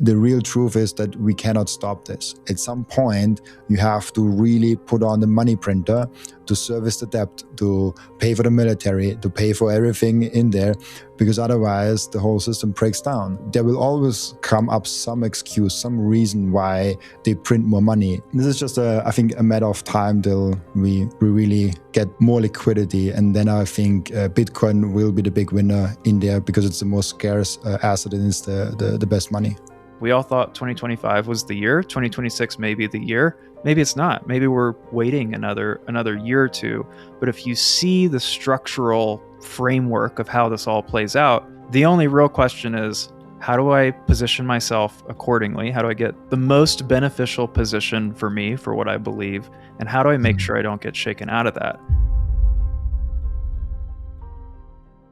The real truth is that we cannot stop this. At some point, you have to really put on the money printer to service the debt, to pay for the military, to pay for everything in there, because otherwise the whole system breaks down. There will always come up some excuse, some reason why they print more money. This is just, I think, a matter of time till we really get more liquidity. And then I think Bitcoin will be the big winner in there because it's the most scarce asset and it's the best money. We all thought 2025 was the year. 2026 may be the year. Maybe it's not. Maybe we're waiting another year or two. But if you see the structural framework of how this all plays out, the only real question is, how do I position myself accordingly? How do I get the most beneficial position for me, for what I believe? And how do I make sure I don't get shaken out of that?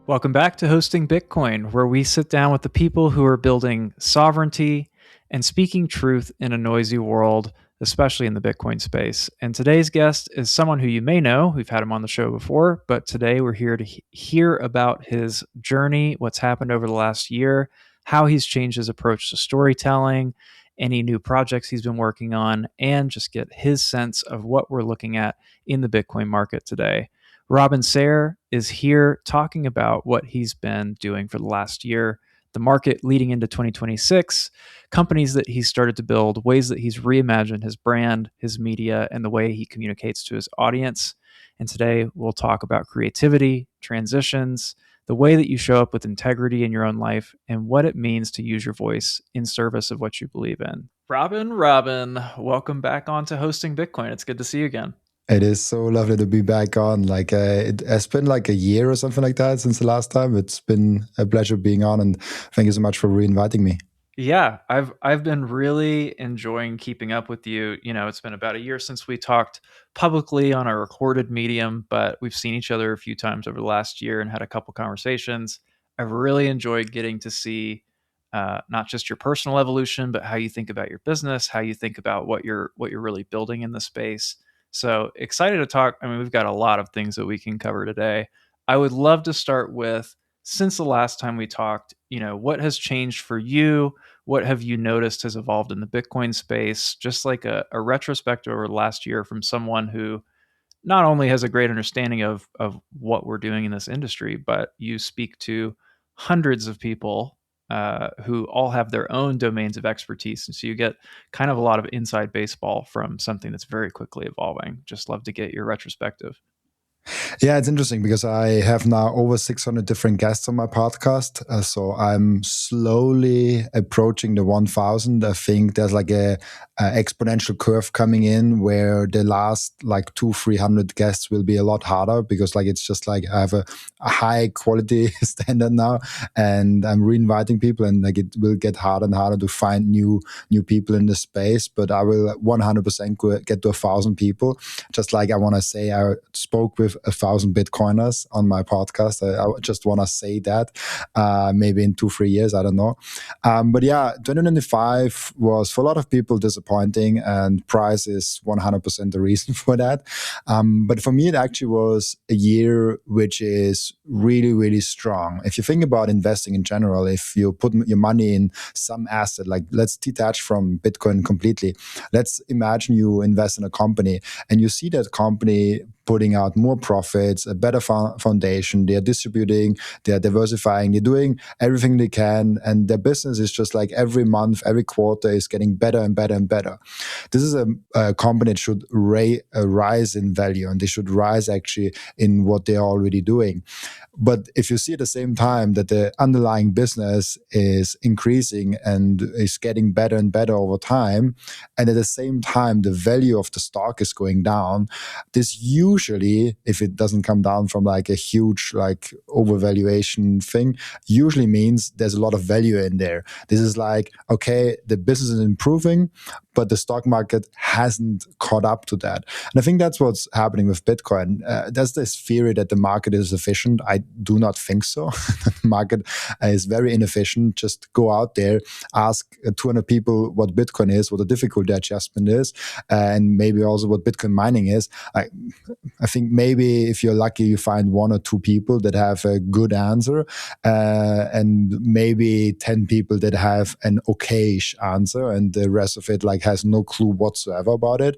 Welcome back to Hosting Bitcoin, where we sit down with the people who are building sovereignty and speaking truth in a noisy world, especially in the Bitcoin space. And today's guest is someone who you may know. We've had him on the show before, but today we're here to hear about his journey, what's happened over the last year, how he's changed his approach to storytelling, any new projects he's been working on, and just get his sense of what we're looking at in the Bitcoin market today. Robin Seyr is here talking about what he's been doing for the last year, the market leading into 2026, companies that he's started to build, ways that he's reimagined his brand, his media, and the way he communicates to his audience. And today we'll talk about creativity, transitions, the way that you show up with integrity in your own life, and what it means to use your voice in service of what you believe in. Robin, welcome back on to Hosting Bitcoin. It's good to see you again. It is so lovely to be back on. Like it has been like a year or something like that since the last time. It's been a pleasure being on, and thank you so much for re-inviting me. Yeah, I've been really enjoying keeping up with you. You know, it's been about a year since we talked publicly on a recorded medium, but we've seen each other a few times over the last year and had a couple conversations. I've really enjoyed getting to see not just your personal evolution, but how you think about your business, how you think about what you're really building in the space. So excited to talk. I mean, we've got a lot of things that we can cover today. I would love to start with, since the last time we talked, you know, what has changed for you? What have you noticed has evolved in the Bitcoin space? Just like a retrospective over the last year from someone who not only has a great understanding of what we're doing in this industry, but you speak to hundreds of people who all have their own domains of expertise. And so you get kind of a lot of inside baseball from something that's very quickly evolving. Just love to get your retrospective. Yeah, it's interesting because I have now over 600 different guests on my podcast. So I'm slowly approaching the 1,000. I think there's like a exponential curve coming in where the last like 200-300 guests will be a lot harder because like it's just like I have a high quality standard now, and I'm re-inviting people, and like it will get harder and harder to find new people in the space. But I will 100% get to 1,000 people. Just like I want to say, I spoke with 1,000 Bitcoiners on my podcast. I just want to say that maybe in 2-3 years, I don't know. But yeah, 2025 was for a lot of people disappointing, and price is 100% the reason for that. But for me, it actually was a year which is really, really strong. If you think about investing in general, if you put your money in some asset, like let's detach from Bitcoin completely. Let's imagine you invest in a company and you see that company putting out more profits, a better foundation. They're distributing, they're diversifying, they're doing everything they can. And their business is just like every month, every quarter is getting better and better and better. This is a company that should rise in value, and they should rise actually in what they're already doing. But if you see at the same time that the underlying business is increasing and is getting better and better over time, and at the same time the value of the stock is going down, this usually, if it doesn't come down from like a huge like overvaluation thing, usually means there's a lot of value in there. This is like, okay, the business is improving, but the stock market hasn't caught up to that. And I think that's what's happening with Bitcoin. There's this theory that the market is efficient. I do not think so. The market is very inefficient. Just go out there, ask 200 people what Bitcoin is, what the difficulty adjustment is, and maybe also what Bitcoin mining is. I think maybe if you're lucky, you find one or two people that have a good answer, and maybe 10 people that have an okayish answer, and the rest of it like has no clue whatsoever about it.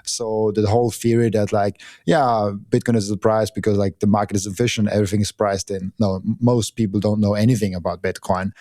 So the whole theory that like, yeah, Bitcoin is the price because like the market is efficient, everything is priced in. No, most people don't know anything about Bitcoin.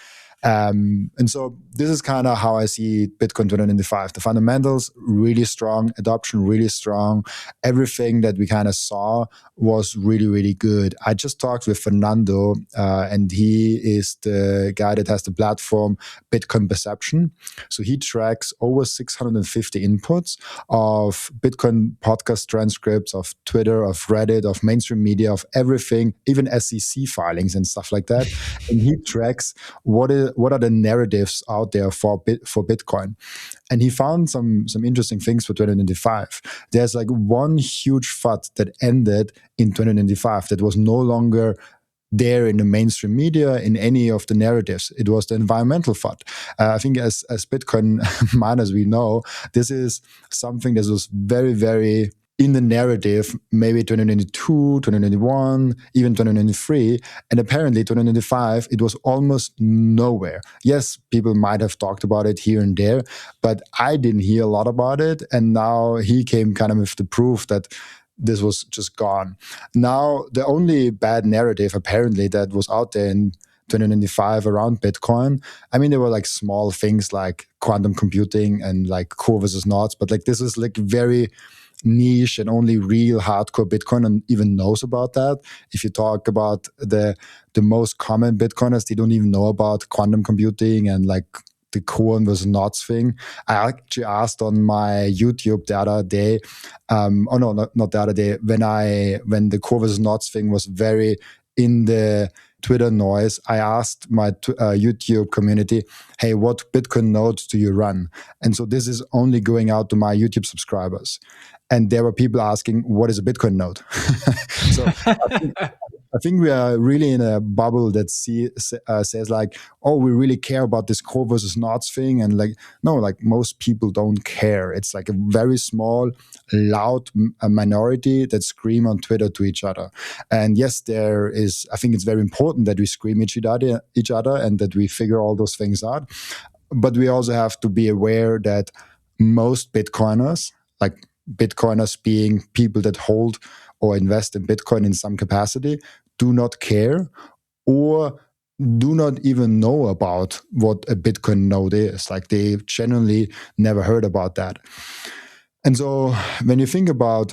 And so this is kind of how I see Bitcoin 2025. The fundamentals really strong, adoption really strong. Everything that we kind of saw was really, really good. I just talked with Fernando, and he is the guy that has the platform Bitcoin Perception. So he tracks over 650 inputs of Bitcoin podcast transcripts, of Twitter, of Reddit, of mainstream media, of everything, even SEC filings and stuff like that. And he tracks what are the narratives out there for Bitcoin. And he found some interesting things for 2025. There's like one huge FUD that ended in 2025 that was no longer there in the mainstream media, in any of the narratives. It was the environmental FUD. I think as Bitcoin miners, we know this is something that was very, very in the narrative, maybe 2022, 2021, even 2023. And apparently 2025, it was almost nowhere. Yes, people might have talked about it here and there, but I didn't hear a lot about it. And now he came kind of with the proof that this was just gone. Now, the only bad narrative apparently that was out there in 2025 around Bitcoin, I mean, there were like small things like quantum computing and like core versus knots, but like this is like very niche and only real hardcore Bitcoin even knows about that. If you talk about the most common Bitcoiners, they don't even know about quantum computing and like the core versus knots thing. I actually asked on my YouTube the other day, not the other day, when the core versus knots thing was very in the Twitter noise, I asked my YouTube community, hey, what Bitcoin nodes do you run? And so this is only going out to my YouTube subscribers. And there were people asking, what is a Bitcoin node? So I think we are really in a bubble that says like, oh, we really care about this core versus knots thing. And like, no, like most people don't care. It's like a very small, loud minority that scream on Twitter to each other. And yes, I think it's very important that we scream each other and that we figure all those things out. But we also have to be aware that most Bitcoiners, like Bitcoiners being people that hold or invest in Bitcoin in some capacity, do not care or do not even know about what a Bitcoin node is. Like they genuinely never heard about that. And so when you think about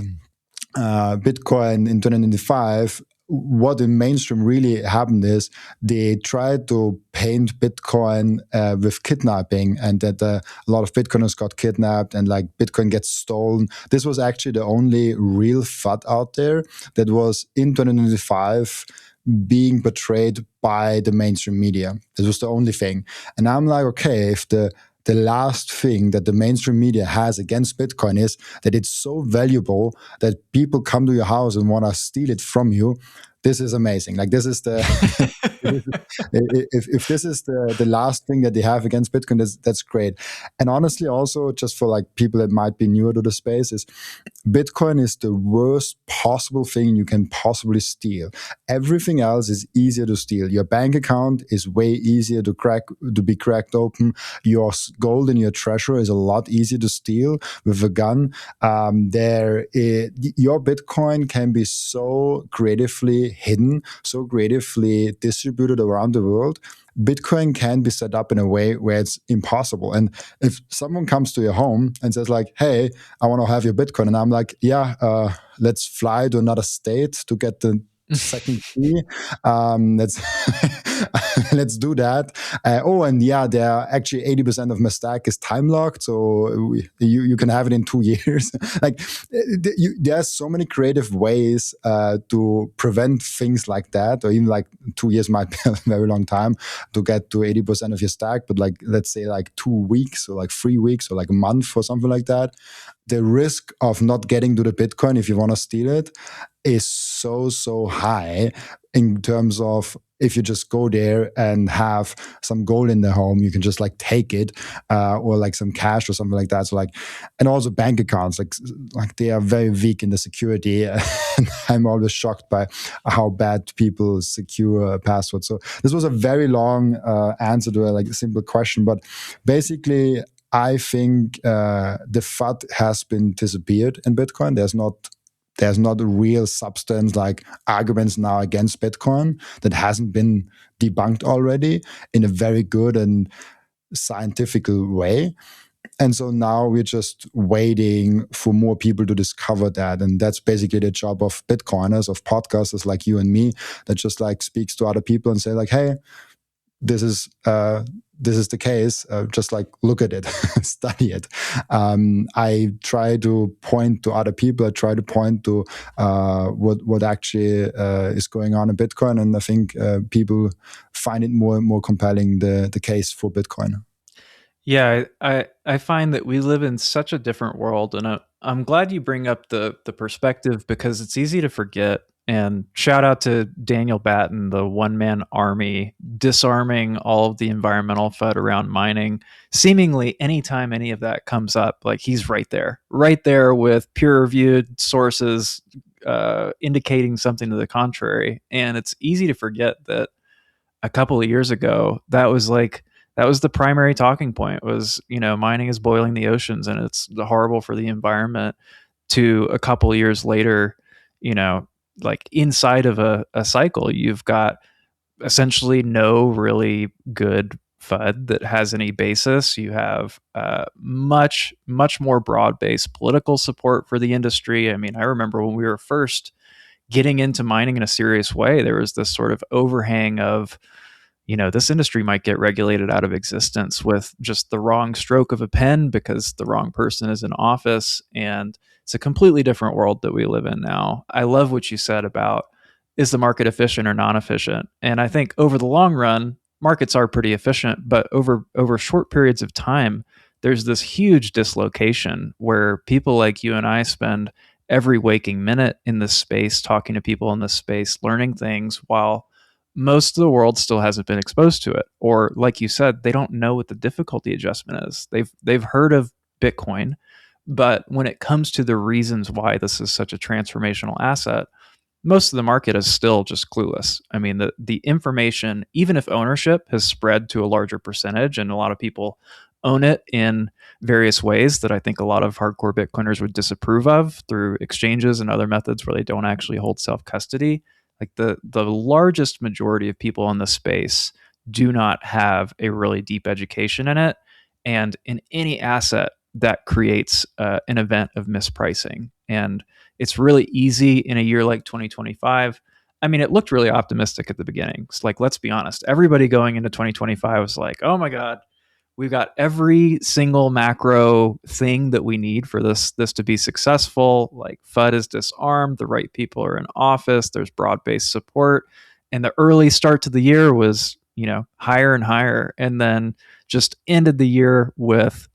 Bitcoin in 2025, what in mainstream really happened is they tried to paint Bitcoin with kidnapping, and that a lot of Bitcoiners got kidnapped and like Bitcoin gets stolen. This was actually the only real FUD out there that was in 2025 being portrayed by the mainstream media. This was the only thing. And I'm like, okay, if the last thing that the mainstream media has against Bitcoin is that it's so valuable that people come to your house and want to steal it from you, this is amazing. Like this is the if this is the last thing that they have against Bitcoin, that's great. And honestly, also just for like people that might be newer to the space, is Bitcoin is the worst possible thing you can possibly steal. Everything else is easier to steal. Your bank account is way easier to be cracked open. Your gold in your treasure is a lot easier to steal with a gun. Your Bitcoin can be so creatively hidden, so creatively distributed around the world. Bitcoin can be set up in a way where it's impossible. And if someone comes to your home and says like, hey, I want to have your Bitcoin, and I'm like, yeah, let's fly to another state to get the second key. Let's let's do that. And yeah, there are actually 80% of my stack is time locked, so you can have it in 2 years. Like there's so many creative ways to prevent things like that, or even like 2 years might be a very long time to get to 80% of your stack, but like let's say like 2 weeks or like 3 weeks or like a month or something like that. The risk of not getting to the Bitcoin if you want to steal it is so high in terms of if you just go there and have some gold in the home, you can just like take it, or like some cash or something like that. So like, and also bank accounts, like they are very weak in the security. And I'm always shocked by how bad people secure passwords. So this was a very long answer to a simple question, but basically, I think the FUD has been disappeared in Bitcoin. There's not a real substance like arguments now against Bitcoin that hasn't been debunked already in a very good and scientific way. And so now we're just waiting for more people to discover that. And that's basically the job of Bitcoiners, of podcasters like you and me, that just like speaks to other people and say like, hey, this is the case. Just like look at it, study it. I try to point to other people. I try to point to what actually is going on in Bitcoin, and I think people find it more and more compelling the case for Bitcoin. Yeah, I find that we live in such a different world, and I'm glad you bring up the perspective because it's easy to forget. And shout out to Daniel Batten, the one-man army, disarming all of the environmental FUD around mining. Seemingly, anytime any of that comes up, like he's right there with peer-reviewed sources indicating something to the contrary. And it's easy to forget that a couple of years ago, that was the primary talking point was, mining is boiling the oceans and it's horrible for the environment, to a couple of years later, like inside of a cycle, you've got essentially no really good FUD that has any basis. You have much more broad-based political support for the industry. I mean, I remember when we were first getting into mining in a serious way, there was this sort of overhang of, this industry might get regulated out of existence with just the wrong stroke of a pen because the wrong person is in office. And it's a completely different world that we live in now. I love what you said about, is the market efficient or non-efficient? And I think over the long run, markets are pretty efficient, but over short periods of time, there's this huge dislocation where people like you and I spend every waking minute in this space, talking to people in this space, learning things, while most of the world still hasn't been exposed to it. Or like you said, they don't know what the difficulty adjustment is. They've heard of Bitcoin, but when it comes to the reasons why this is such a transformational asset, most of the market is still just clueless. I mean, the information, even if ownership has spread to a larger percentage and a lot of people own it in various ways that I think a lot of hardcore Bitcoiners would disapprove of through exchanges and other methods where they don't actually hold self-custody, like the largest majority of people in the space do not have a really deep education in it. And in any asset, that creates an event of mispricing. And it's really easy in a year like 2025. I mean, it looked really optimistic at the beginning. It's like, let's be honest, everybody going into 2025 was like, oh my God, we've got every single macro thing that we need for this to be successful. Like FUD is disarmed, the right people are in office, there's broad-based support. And the early start to the year was, higher and higher. And then just ended the year with,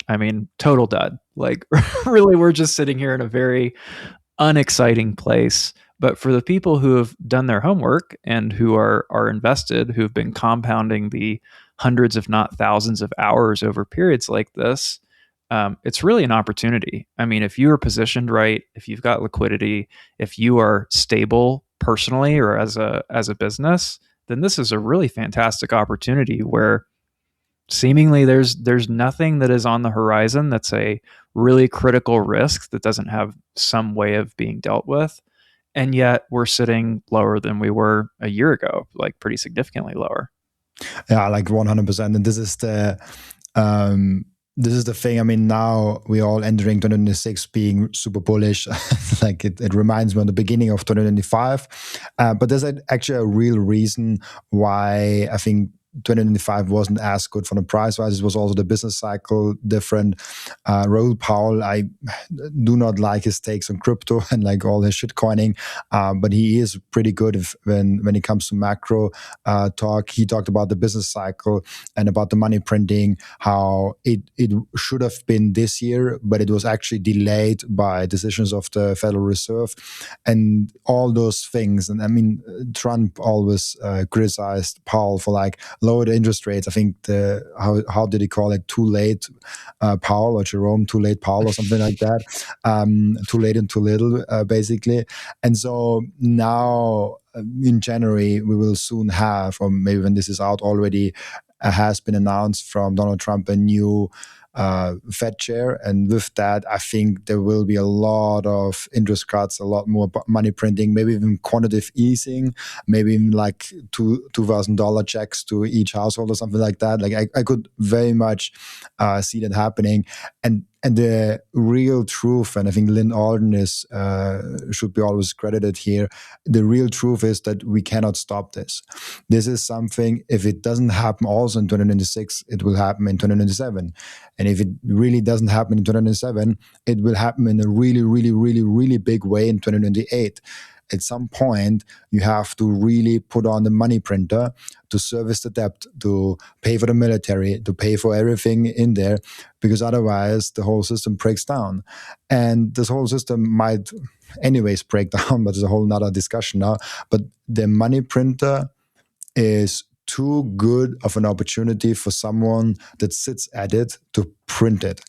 I mean, total dud. Like really, we're just sitting here in a very unexciting place. But for the people who have done their homework and who are invested, who've been compounding the hundreds, if not thousands of hours over periods like this, it's really an opportunity. I mean, if you are positioned right, if you've got liquidity, if you are stable personally or as a business, then this is a really fantastic opportunity where seemingly there's nothing that is on the horizon that's a really critical risk that doesn't have some way of being dealt with. And yet we're sitting lower than we were a year ago, like pretty significantly lower. Yeah, like 100%. And this is this is the thing. I mean, now we're all entering 2026 being super bullish. Like it reminds me of the beginning of 2025. But there's actually a real reason why I think 2025 wasn't as good from the price wise. It was also the business cycle different. Raoul Powell, I do not like his takes on crypto and like all his shitcoining, but he is pretty good when it comes to macro talk. He talked about the business cycle and about the money printing, how it should have been this year, but it was actually delayed by decisions of the Federal Reserve and all those things. And I mean, Trump always criticized Powell for like lower the interest rates. I think how did he call it? Too late Powell, or Jerome, too late Powell, or something like that. Too late and too little, basically. And so now in January, we will soon have, or maybe when this is out already, has been announced from Donald Trump a new Fed chair. And with that, I think there will be a lot of interest cuts, a lot more money printing, maybe even quantitative easing, maybe even like $2,000 checks to each household or something like that. Like I could very much see that happening. And the real truth, and I think Lynn Alden is should be always credited here, the real truth is that we cannot stop this. This is something, if it doesn't happen also in 2026, it will happen in 2027. And if it really doesn't happen in 2027, it will happen in a really, really, really, really big way in 2028. At some point, you have to really put on the money printer to service the debt, to pay for the military, to pay for everything in there, because otherwise the whole system breaks down. And this whole system might anyways break down, but it's a whole nother discussion now. But the money printer is too good of an opportunity for someone that sits at it to print it.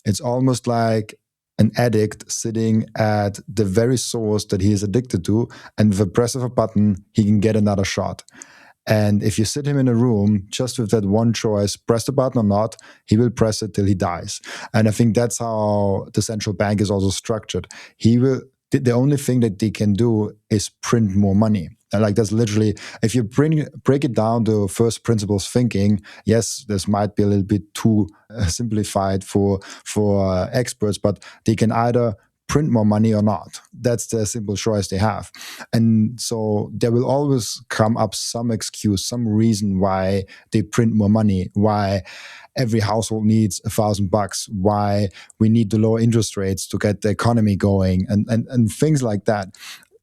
It's almost like an addict sitting at the very source that he is addicted to, and with a press of a button, he can get another shot. And if you sit him in a room just with that one choice, press the button or not, he will press it till he dies. And I think that's how the central bank is also structured. He will. The only thing that they can do is print more money. And like that's literally, if you break it down to first principles thinking, yes, this might be a little bit too simplified for experts, but they can either print more money or not. That's the simple choice they have. And so there will always come up some excuse, some reason why they print more money, why every household needs $1,000, why we need to lower interest rates to get the economy going, and things like that.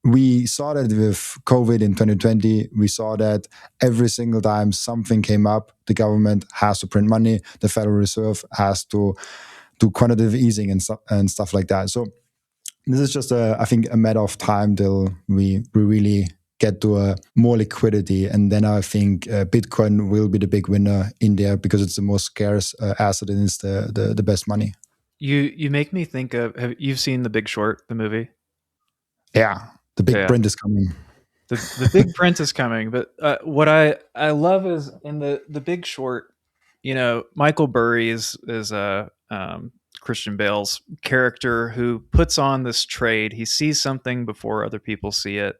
We saw that with COVID in 2020. We saw that every single time something came up, the government has to print money, the Federal Reserve has to do quantitative easing and stuff like that. So this is just, I think, a matter of time till we really get to a more liquidity. And then I think Bitcoin will be the big winner in there because it's the most scarce asset and it's the best money. You make me think of, you've seen The Big Short, the movie? Yeah, the big print is coming. The big print is coming. But what I love is in the Big Short, Michael Burry is Christian Bale's character who puts on this trade. He sees something before other people see it,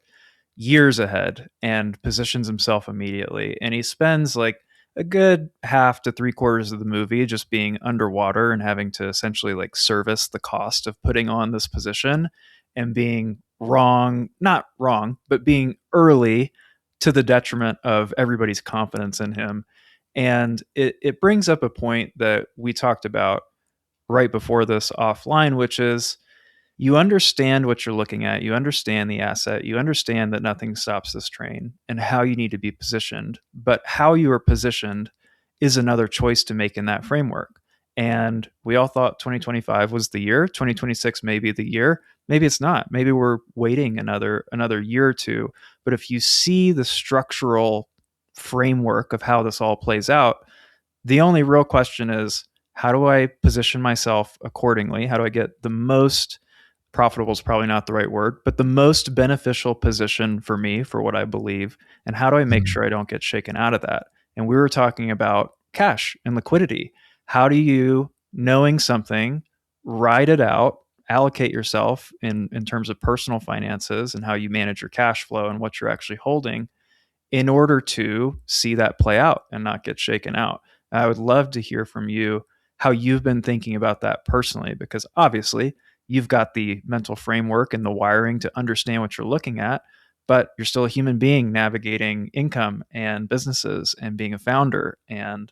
years ahead, and positions himself immediately. And he spends like a good half to 3/4 of the movie just being underwater and having to essentially like service the cost of putting on this position and being not wrong, but being early to the detriment of everybody's confidence in him. And it brings up a point that we talked about right before this offline, which is you understand what you're looking at, you understand the asset, you understand that nothing stops this train and how you need to be positioned. But how you are positioned is another choice to make in that framework. And we all thought 2025 was the year, 2026 may be the year, maybe it's not. Maybe we're waiting another year or two. But if you see the structural framework of how this all plays out, the only real question is, how do I position myself accordingly? How do I get the most profitable is probably not the right word, but the most beneficial position for me for what I believe? And how do I make sure I don't get shaken out of that? And we were talking about cash and liquidity. How do you, knowing something, ride it out, allocate yourself in terms of personal finances and how you manage your cash flow and what you're actually holding in order to see that play out and not get shaken out? I would love to hear from you how you've been thinking about that personally, because obviously you've got the mental framework and the wiring to understand what you're looking at, but you're still a human being navigating income and businesses and being a founder. And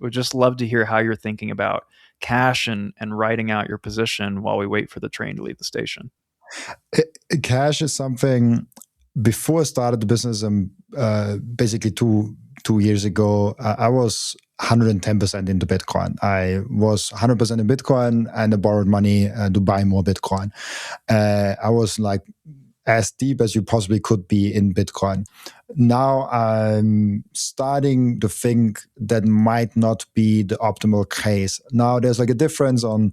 would just love to hear how you're thinking about cash and writing out your position while we wait for the train to leave the station. Cash is something. Before I started the business, basically two years ago, I was 110% into Bitcoin. I was 100% in Bitcoin, and I borrowed money to buy more Bitcoin. I was like as deep as you possibly could be in Bitcoin. Now I'm starting to think that might not be the optimal case. Now there's like a difference on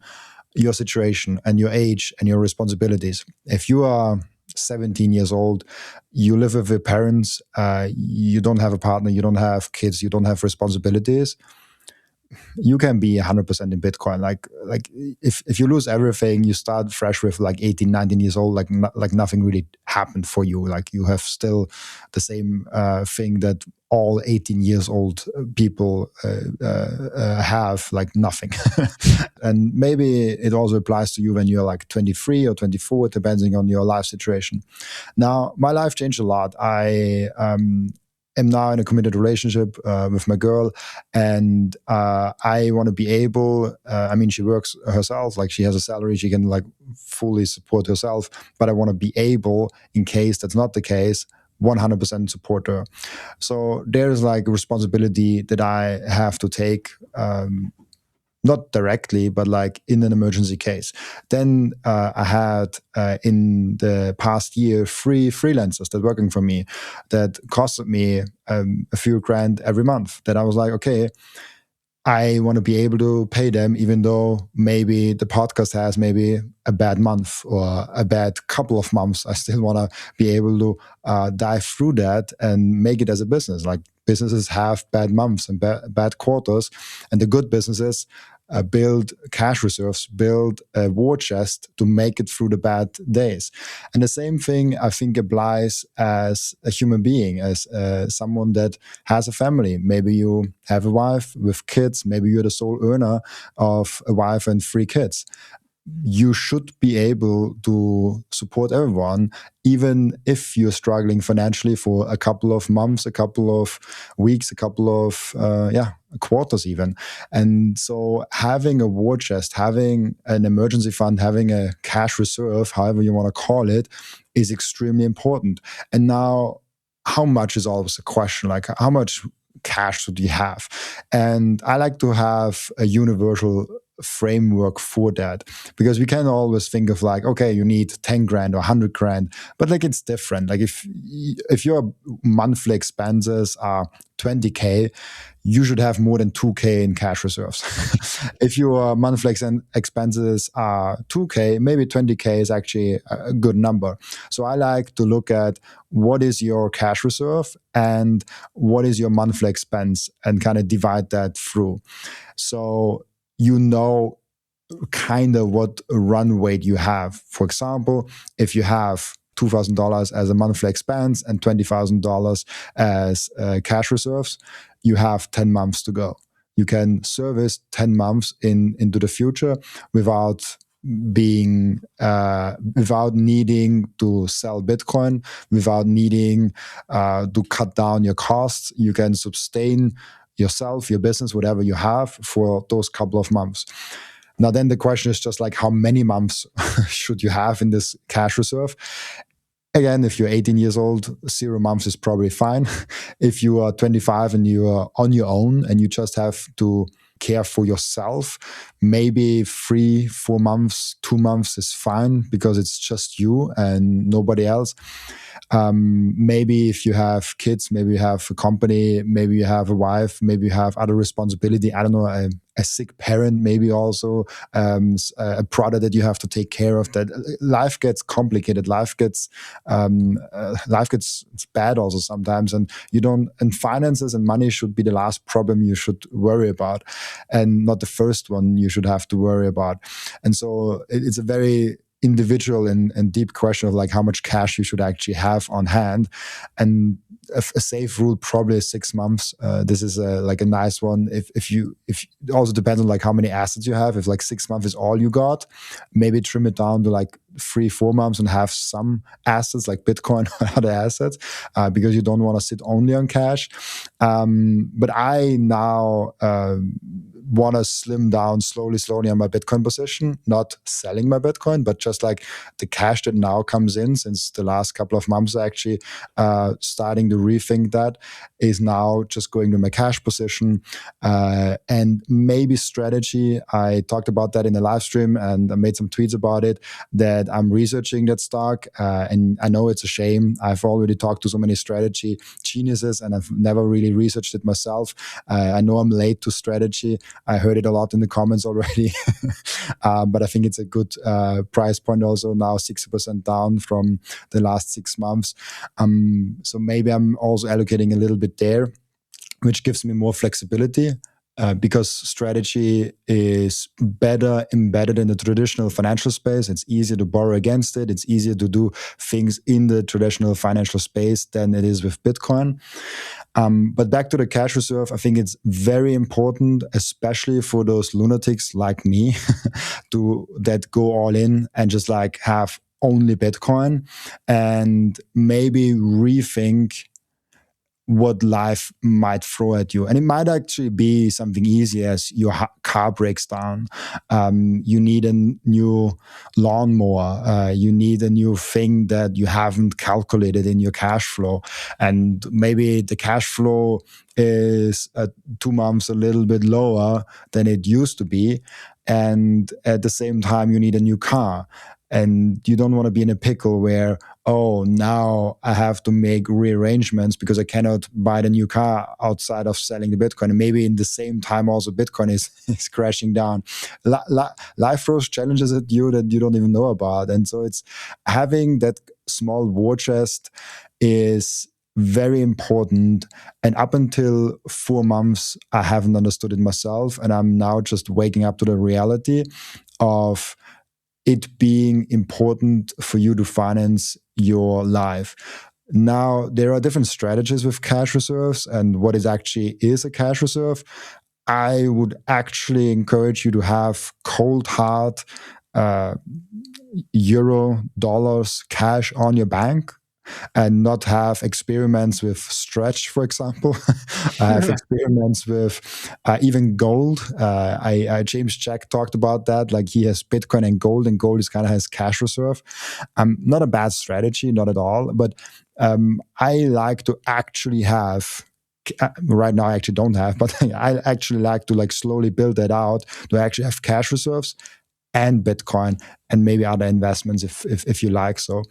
your situation and your age and your responsibilities. If you are 17 years old, you live with your parents, you don't have a partner, you don't have kids, you don't have responsibilities, you can be 100% in Bitcoin. Like if you lose everything, you start fresh with like 18, 19 years old, like nothing really happened for you. Like you have still the same thing that all 18 years old people have, like nothing. And maybe it also applies to you when you're like 23 or 24, depending on your life situation. Now, my life changed a lot. I am now in a committed relationship with my girl, and I want to be able. I mean, she works herself; like she has a salary, she can like fully support herself. But I want to be able, in case that's not the case, 100% support her. So there's like a responsibility that I have to take. Not directly, but like in an emergency case. Then I had in the past year 3 freelancers that working for me that costed me a few grand every month. That I was like, okay, I want to be able to pay them, even though maybe the podcast has maybe a bad month or a bad couple of months. I still want to be able to dive through that and make it as a business. Like businesses have bad months and bad quarters, and the good businesses build cash reserves, build a war chest to make it through the bad days. And the same thing, I think, applies as a human being, as someone that has a family. Maybe you have a wife with kids. Maybe you're the sole earner of a wife and 3 kids. You should be able to support everyone, even if you're struggling financially for a couple of months, a couple of weeks, a couple of quarters even. And so having a war chest, having an emergency fund, having a cash reserve, however you want to call it, is extremely important. And now, how much is always a question, like how much cash should you have? And I like to have a universal framework for that, because we can always think of like, okay, you need 10 grand or 100 grand, but like it's different. Like if your monthly expenses are 20k, you should have more than 2k in cash reserves. If your monthly expenses are 2k, maybe 20k is actually a good number. So I like to look at what is your cash reserve and what is your monthly expense and kind of divide that through. So you know kind of what run rate you have. For example, if you have $2,000 as a monthly expense and $20,000 as cash reserves, you have 10 months to go. You can service 10 months into the future without without needing to sell Bitcoin, without needing to cut down your costs. You can sustain yourself, your business, whatever you have for those couple of months. Now, then the question is just like, how many months should you have in this cash reserve? Again, if you're 18 years old, 0 months is probably fine. If you are 25 and you are on your own and you just have to care for yourself, maybe 3, 4 months, 2 months is fine, because it's just you and nobody else. Maybe if you have kids, maybe you have a company, maybe you have a wife, maybe you have other responsibility. I don't know, a sick parent, maybe also a brother that you have to take care of. That life gets complicated. Life gets it's bad also sometimes, and you don't. And finances and money should be the last problem you should worry about, and not the first one you should have to worry about. And so it's a very individual and deep question of like how much cash you should actually have on hand. And a safe rule probably is 6 months. This is like a nice one. If it also depends on like how many assets you have. If like 6 months is all you got, maybe trim it down to like 3-4 months and have some assets like Bitcoin or other assets, because you don't want to sit only on cash. But I now want to slim down slowly on my Bitcoin position, not selling my Bitcoin, but just like the cash that now comes in since the last couple of months, actually starting to rethink that, is now just going to my cash position. And maybe strategy. I talked about that in the live stream and I made some tweets about it, that I'm researching that stock. And I know it's a shame. I've already talked to so many strategy geniuses and I've never really researched it myself. I know I'm late to strategy. I heard it a lot in the comments already. But I think it's a good price point also, now 60% down from the last 6 months. So maybe I'm also allocating a little bit there, which gives me more flexibility. Because strategy is better embedded in the traditional financial space. It's easier to borrow against it. It's easier to do things in the traditional financial space than it is with Bitcoin. But back to the cash reserve, I think it's very important, especially for those lunatics like me, that go all in and just like have only Bitcoin, and maybe rethink what life might throw at you. And it might actually be something easy as your car breaks down. You need a new lawnmower. You need a new thing that you haven't calculated in your cash flow. And maybe the cash flow is 2 months a little bit lower than it used to be. And at the same time, you need a new car. And you don't want to be in a pickle where, oh, now I have to make rearrangements because I cannot buy the new car outside of selling the Bitcoin. And maybe in the same time also Bitcoin is crashing down. Life throws challenges at you that you don't even know about. And so it's having that small war chest is very important. And up until 4 months, I haven't understood it myself. And I'm now just waking up to the reality of it being important for you to finance your life. Now, there are different strategies with cash reserves and what is actually is a cash reserve. I would actually encourage you to have cold hard euro, dollars, cash on your bank, and not have experiments with stretch, for example. I have experiments with even gold. James Jack talked about that. Like he has Bitcoin and gold is kind of his cash reserve. Not a bad strategy, not at all. But I like to actually have. Right now, I actually don't have, but I actually like to like slowly build that out to actually have cash reserves and Bitcoin and maybe other investments if you like. So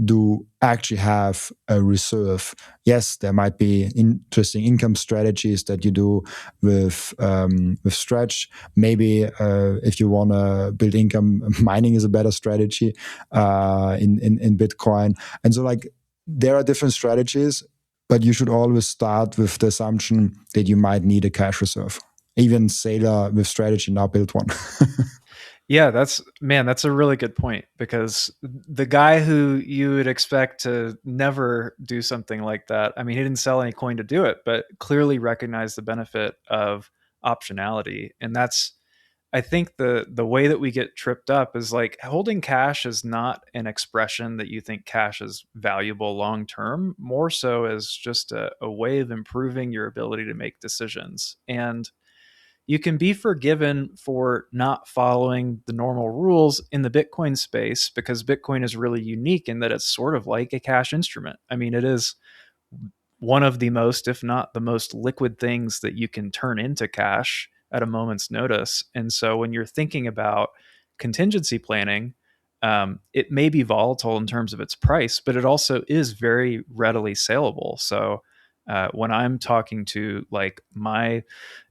do actually have a reserve. Yes, there might be interesting income strategies that you do with Stretch. Maybe if you want to build income, mining is a better strategy in Bitcoin. And so like there are different strategies, but you should always start with the assumption that you might need a cash reserve. Even Seyr with strategy now built one. Yeah, that's a really good point, because the guy who you would expect to never do something like that, I mean, he didn't sell any coin to do it, but clearly recognized the benefit of optionality. And that's, I think the way that we get tripped up is like holding cash is not an expression that you think cash is valuable long term, more so as just a way of improving your ability to make decisions. And you can be forgiven for not following the normal rules in the Bitcoin space, because Bitcoin is really unique in that it's sort of like a cash instrument. I mean, it is one of the most, if not the most liquid things that you can turn into cash at a moment's notice. And so when you're thinking about contingency planning, it may be volatile in terms of its price, but it also is very readily saleable. So when I'm talking to like my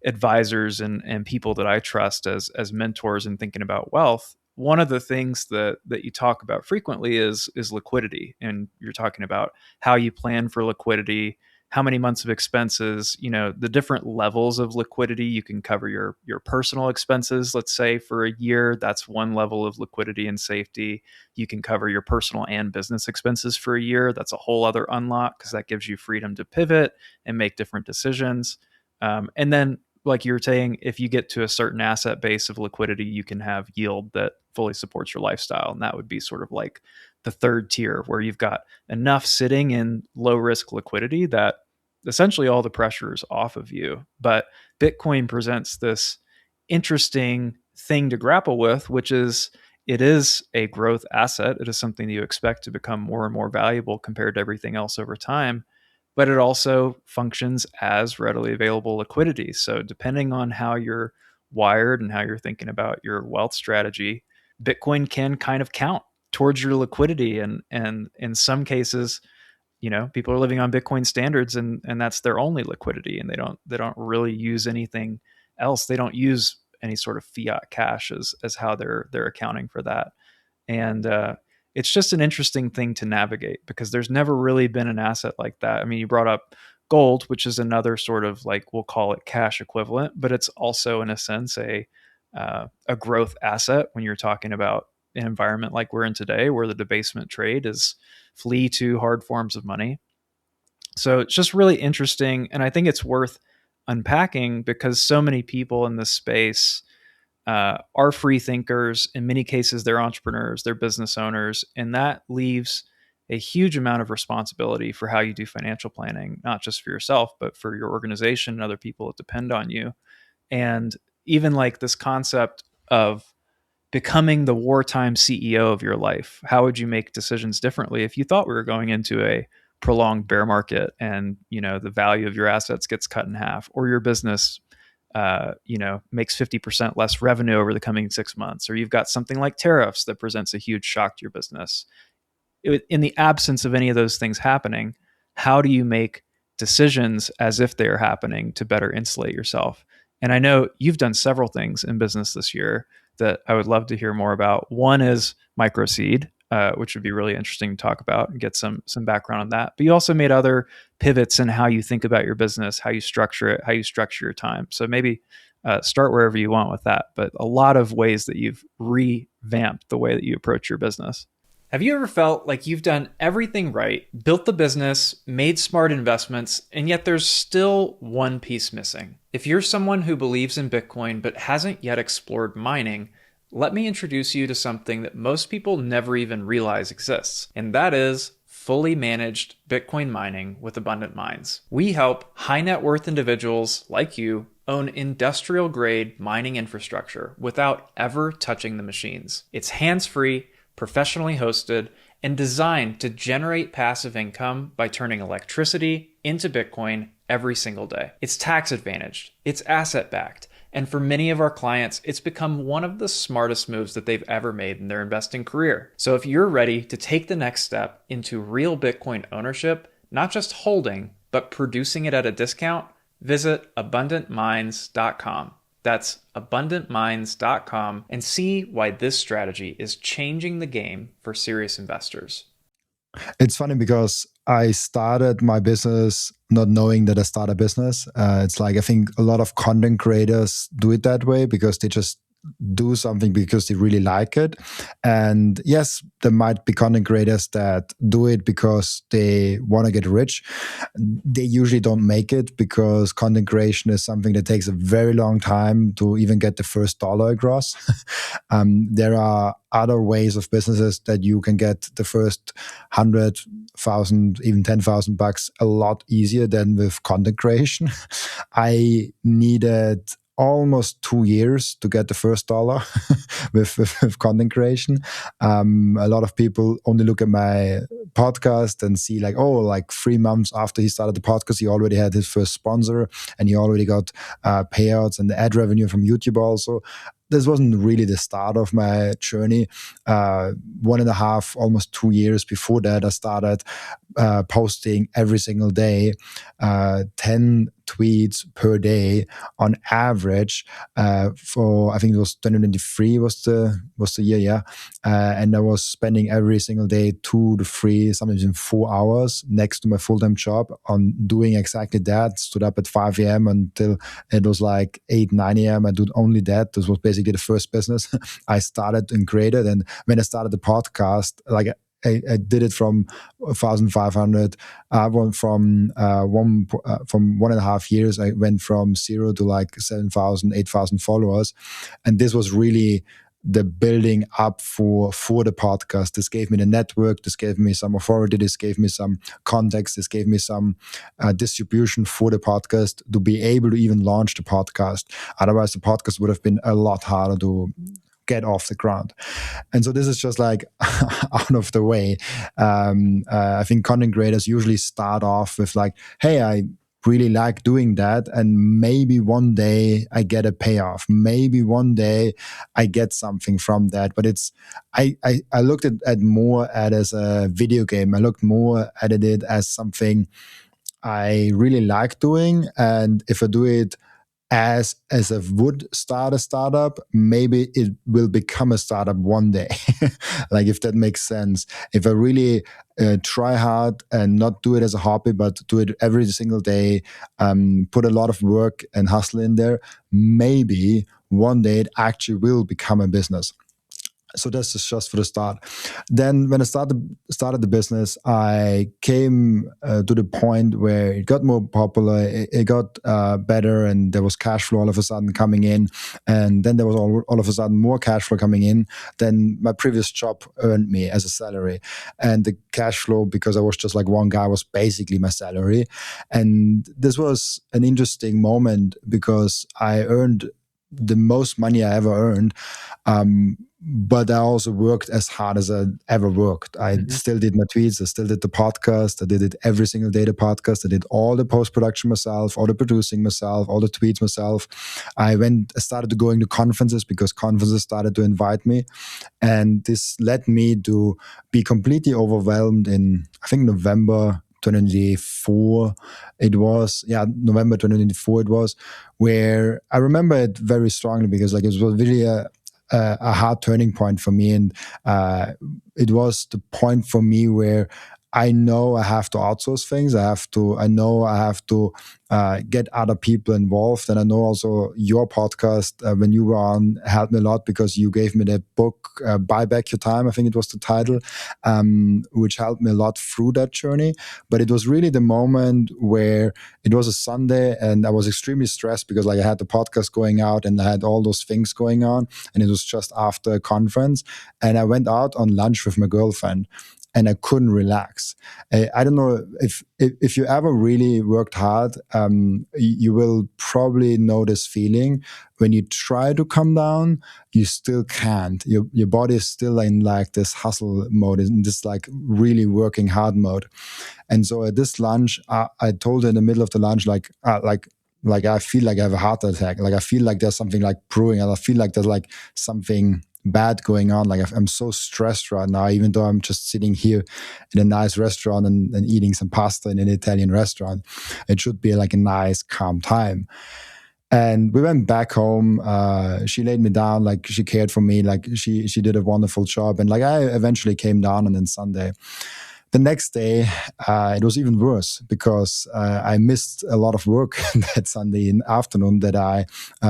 advisors and people that I trust as mentors and thinking about wealth, one of the things that you talk about frequently is liquidity. And you're talking about how you plan for liquidity, how many months of expenses, the different levels of liquidity. You can cover your personal expenses. Let's say for a year, that's one level of liquidity and safety. You can cover your personal and business expenses for a year. That's a whole other unlock, because that gives you freedom to pivot and make different decisions. And then, like you were saying, if you get to a certain asset base of liquidity, you can have yield that fully supports your lifestyle. And that would be sort of like the third tier, where you've got enough sitting in low risk liquidity that essentially all the pressure is off of you. But Bitcoin presents this interesting thing to grapple with, which is it is a growth asset. It is something that you expect to become more and more valuable compared to everything else over time. But it also functions as readily available liquidity. So depending on how you're wired and how you're thinking about your wealth strategy, Bitcoin can kind of count towards your liquidity. And in some cases, people are living on Bitcoin standards, and that's their only liquidity, and they don't really use anything else. They don't use any sort of fiat cash as how they're accounting for that. And it's just an interesting thing to navigate, because there's never really been an asset like that. I mean, you brought up gold, which is another sort of, like, we'll call it cash equivalent, but it's also in a sense a growth asset when you're talking about an environment like we're in today, where the debasement trade is flee to hard forms of money. So it's just really interesting. And I think it's worth unpacking, because so many people in this space are free thinkers. In many cases, they're entrepreneurs, they're business owners, and that leaves a huge amount of responsibility for how you do financial planning, not just for yourself, but for your organization and other people that depend on you. And even like this concept of becoming the wartime CEO of your life, how would you make decisions differently if you thought we were going into a prolonged bear market, and the value of your assets gets cut in half, or your business makes 50% less revenue over the coming 6 months, or you've got something like tariffs that presents a huge shock to your business? In the absence of any of those things happening, how do you make decisions as if they are happening to better insulate yourself? And I know you've done several things in business this year that I would love to hear more about. One is microseed, which would be really interesting to talk about and get some background on that. But you also made other pivots in how you think about your business, how you structure it, how you structure your time. So maybe start wherever you want with that. But a lot of ways that you've revamped the way that you approach your business. Have you ever felt like you've done everything right, built the business, made smart investments, and yet there's still one piece missing? If you're someone who believes in Bitcoin but hasn't yet explored mining, let me introduce you to something that most people never even realize exists, and that is fully managed Bitcoin mining with Abundant Mines. We help high net worth individuals like you own industrial grade mining infrastructure without ever touching the machines. It's hands-free, professionally hosted, and designed to generate passive income by turning electricity into Bitcoin every single day. It's tax advantaged, it's asset backed, and for many of our clients, it's become one of the smartest moves that they've ever made in their investing career. So if you're ready to take the next step into real Bitcoin ownership, not just holding, but producing it at a discount, visit abundantminds.com. That's abundantminds.com, and see why this strategy is changing the game for serious investors. It's funny because I started my business not knowing that I start a business. It's like, I think a lot of content creators do it that way because they just do something because they really like it. And yes, there might be content creators that do it because they want to get rich. They usually don't make it because content creation is something that takes a very long time to even get the first dollar across. There are other ways of businesses that you can get the first 100,000, even 10,000 bucks a lot easier than with content creation. I needed almost 2 years to get the first dollar with content creation. A lot of people only look at my podcast and see like, oh, like 3 months after he started the podcast, he already had his first sponsor and he already got payouts and the ad revenue from YouTube also. This wasn't really the start of my journey. 1.5, almost 2 years before that, I started posting every single day, 10 tweets per day on average, for, I think it was 2023 was the year, yeah. And I was spending every single day 2 to 3, sometimes even 4 hours next to my full-time job on doing exactly that. Stood up at 5 a.m. until it was like 8, 9 a.m. I did only that. This was basically the first business I started and created. And when I started the podcast, like I did it from 1,500. From 1.5 years, I went from 0 to like 7,000, 8,000 followers, and this was really the building up for the podcast. This gave me the network. This gave me some authority. This gave me some context. This gave me some distribution for the podcast to be able to even launch the podcast. Otherwise, the podcast would have been a lot harder to get off the ground. And so this is just like out of the way. I think content creators usually start off with like, hey, I really like doing that, and maybe one day I get a payoff. Maybe one day I get something from that. But it's I looked at more at as a video game. I looked more at it as something I really like doing, and if I do it as I would start a startup, maybe it will become a startup one day. Like, if that makes sense. If I really try hard and not do it as a hobby, but do it every single day, put a lot of work and hustle in there, maybe one day it actually will become a business. So this is just for the start. Then when I started the business, I came to the point where it got more popular, it got better, and there was cash flow all of a sudden coming in. And then there was all of a sudden more cash flow coming in than my previous job earned me as a salary. And the cash flow, because I was just like one guy, was basically my salary. And this was an interesting moment because I earned the most money I ever earned. But I also worked as hard as I ever worked. I still did my tweets. I still did the podcast. I did it every single day, the podcast. I did all the post-production myself, all the producing myself, all the tweets myself. I started going to conferences because conferences started to invite me. And this led me to be completely overwhelmed in, I think, November 2024 it was. Yeah, November 2024 it was, where I remember it very strongly because like it was really a hard turning point for me. And it was the point for me where I know I have to outsource things. I know I have to get other people involved. And I know also your podcast, when you were on, helped me a lot because you gave me the book, Buy Back Your Time, I think it was the title, which helped me a lot through that journey. But it was really the moment where it was a Sunday and I was extremely stressed because like I had the podcast going out and I had all those things going on. And it was just after a conference. And I went out on lunch with my girlfriend. And I couldn't relax. I don't know if you ever really worked hard, you will probably know this feeling. When you try to come down, you still can't. Your body is still in like this hustle mode, in this like really working hard mode. And so at this lunch, I told her in the middle of the lunch, like I feel like I have a heart attack. Like I feel like there's something like brewing, and I feel like there's like something bad going on. Like I'm so stressed right now, even though I'm just sitting here in a nice restaurant and eating some pasta in an Italian restaurant. It should be like a nice, calm time. And we went back home. She laid me down, like she cared for me, like she did a wonderful job. And like I eventually came down on then Sunday. The next day, it was even worse because I missed a lot of work that Sunday afternoon that I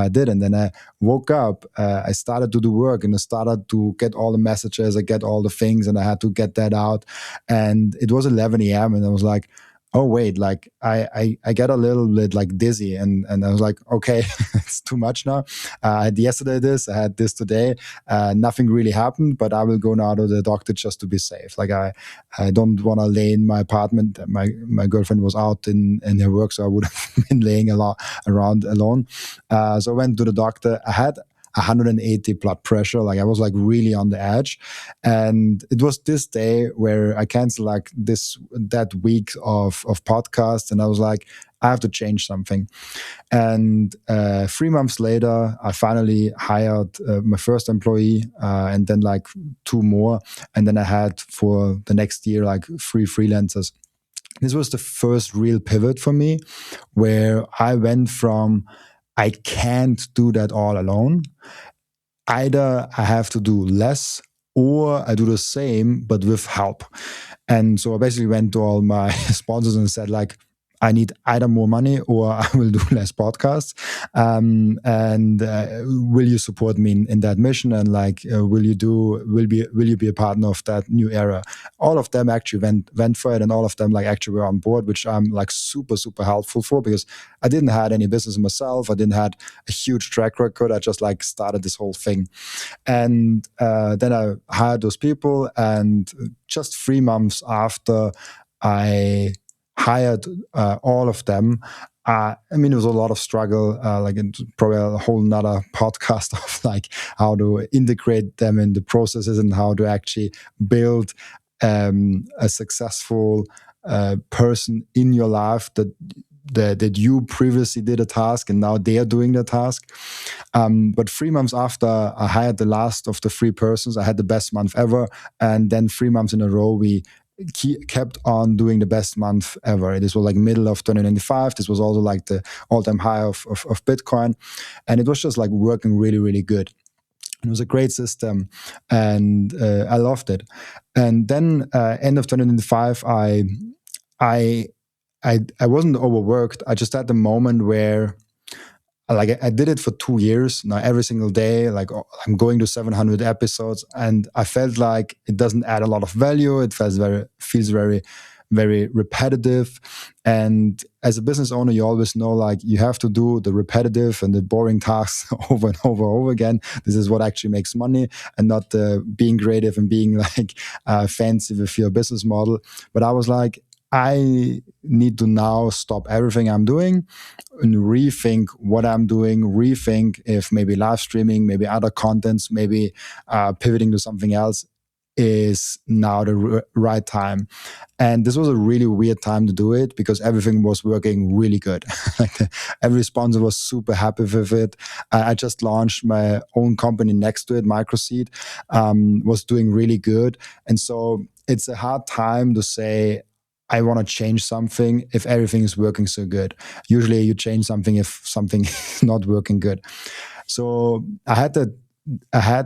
did. And then I woke up, I started to do work and I started to get all the messages, I get all the things, and I had to get that out. And it was 11 a.m. and I was like, oh wait, like I get a little bit like dizzy, and I was like, okay, it's too much now. I had yesterday this, I had this today. Nothing really happened, but I will go now to the doctor just to be safe. Like I don't want to lay in my apartment. My girlfriend was out in her work, so I would have been laying around alone. So I went to the doctor. I had 180 blood pressure. Like I was like really on the edge. And it was this day where I canceled like that week of podcast. And I was like, I have to change something. And 3 months later, I finally hired my first employee and then like 2 more. And then I had for the next year, like 3 freelancers. This was the first real pivot for me, where I went from I can't do that all alone. Either I have to do less or I do the same but with help. And so I basically went to all my sponsors and said, like, I need either more money or I will do less podcasts. And will you support me in that mission? And like, will you be a partner of that new era? All of them actually went for it, and all of them like actually were on board, which I'm like super super helpful for, because I didn't had any business myself. I didn't had a huge track record. I just like started this whole thing. And then I hired those people, and just 3 months after I hired all of them, I mean, it was a lot of struggle, like it's probably a whole nother podcast of like how to integrate them in the processes and how to actually build a successful person in your life that you previously did a task and now they are doing the task. But 3 months after I hired the last of the 3 persons, I had the best month ever. And then 3 months in a row, we kept on doing the best month ever. This was like middle of 2025. This was also like the all-time high of Bitcoin. And it was just like working really, really good. It was a great system, and I loved it. And then end of 2025, I wasn't overworked. I just had the moment where like I did it for 2 years now, every single day. Like I'm going to 700 episodes, and I felt like it doesn't add a lot of value. It feels very, very repetitive. And as a business owner, you always know like you have to do the repetitive and the boring tasks over and over and over again. This is what actually makes money, and not being creative and being like fancy with your business model. But I was like, I need to now stop everything I'm doing and rethink what I'm doing, rethink if maybe live streaming, maybe other contents, maybe pivoting to something else is now the right time. And this was a really weird time to do it because everything was working really good. Like every sponsor was super happy with it. I just launched my own company next to it, Microseed, was doing really good. And so it's a hard time to say, I want to change something if everything is working so good. Usually you change something if something is not working good. So I had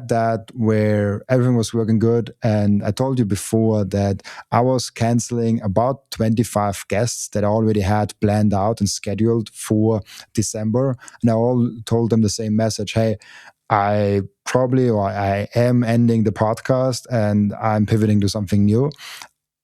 that where everything was working good. And I told you before that I was canceling about 25 guests that I already had planned out and scheduled for December. And I all told them the same message. Hey, I am ending the podcast and I'm pivoting to something new.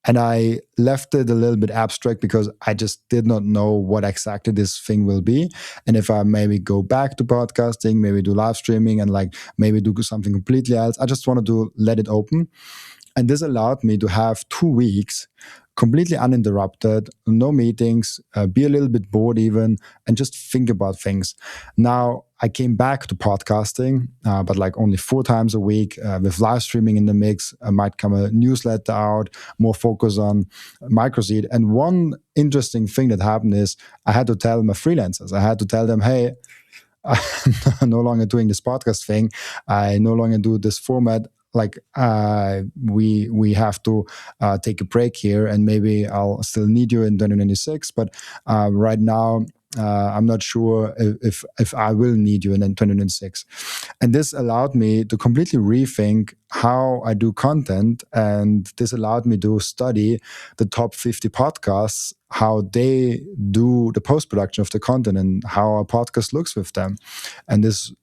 And I left it a little bit abstract because I just did not know what exactly this thing will be. And if I maybe go back to podcasting, maybe do live streaming and like maybe do something completely else, I just wanted to let it open. And this allowed me to have 2 weeks completely uninterrupted, no meetings, be a little bit bored even, and just think about things. Now, I came back to podcasting, but like only 4 times a week with live streaming in the mix. Might come a newsletter out, more focus on Microseed. And one interesting thing that happened is I had to tell my freelancers, I had to tell them, hey, I'm no longer doing this podcast thing. I no longer do this format. Like we have to take a break here, and maybe I'll still need you in 2026. But right now, I'm not sure if I will need you in 2026. And this allowed me to completely rethink how I do content, and this allowed me to study the top 50 podcasts, how they do the post production of the content, and how a podcast looks with them. And this.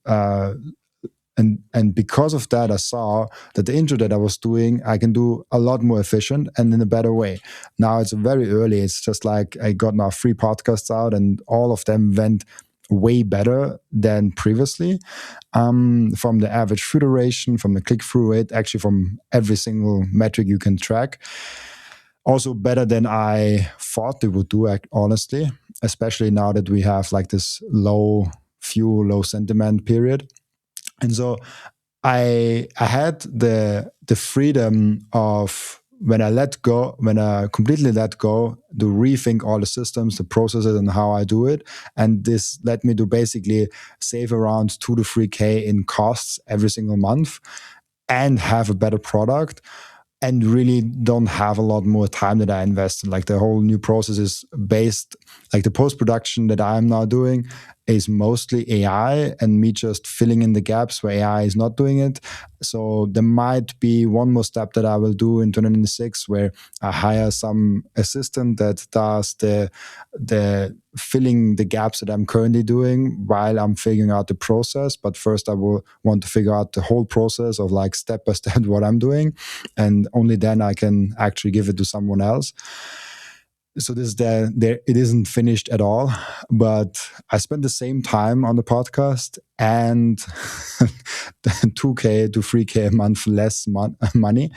And because of that, I saw that the intro that I was doing, I can do a lot more efficient and in a better way. Now it's very early. It's just like I got now 3 podcasts out, and all of them went way better than previously. From the average view duration, from the click-through rate, actually from every single metric you can track. Also better than I thought they would do, honestly, especially now that we have like this low sentiment period. And so I had the freedom of when I completely let go, to rethink all the systems, the processes, and how I do it. And this led me to basically save around 2 to 3K in costs every single month and have a better product and really don't have a lot more time that I invest in. Like the whole new process is based, like the post-production that I'm now doing is mostly AI and me just filling in the gaps where AI is not doing it. So there might be one more step that I will do in 2026 where I hire some assistant that does the filling the gaps that I'm currently doing while I'm figuring out the process. But first I will want to figure out the whole process of like step by step what I'm doing. And only then I can actually give it to someone else. So this is there it isn't finished at all, but I spent the same time on the podcast and 2k to 3k a month less money,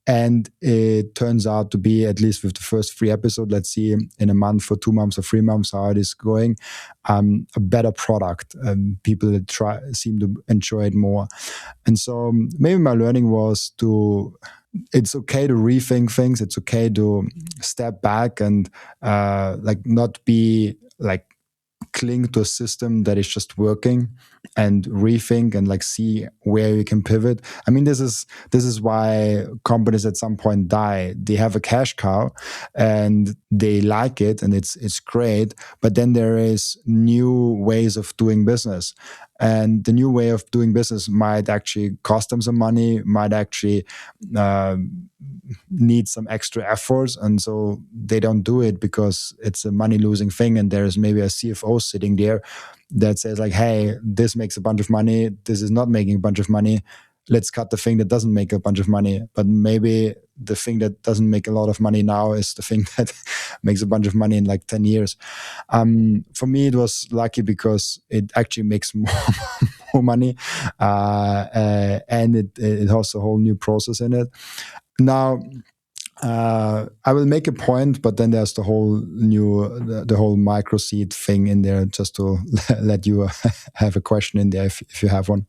and it turns out to be, at least with the first 3 episodes, let's see in a month or 2 months or 3 months how it is going, a better product. People that seem to enjoy it more. And so maybe my learning was it's okay to rethink things. It's okay to step back and like not be like cling to a system that is just working, and rethink and like see where you can pivot. I mean, this is why companies at some point die. They have a cash cow and they like it and it's great, but then there is new ways of doing business. And the new way of doing business might actually cost them some money, might actually need some extra efforts. And so they don't do it because it's a money losing thing. And there's maybe a CFO sitting there that says like, hey, this makes a bunch of money. This is not making a bunch of money. Let's cut the thing that doesn't make a bunch of money. But maybe the thing that doesn't make a lot of money now is the thing that makes a bunch of money in like 10 years. For me, it was lucky because it actually makes more money. And it has a whole new process in it. Now, I will make a point, but then there's the whole micro seed thing in there, just to let you have a question in there if you have one.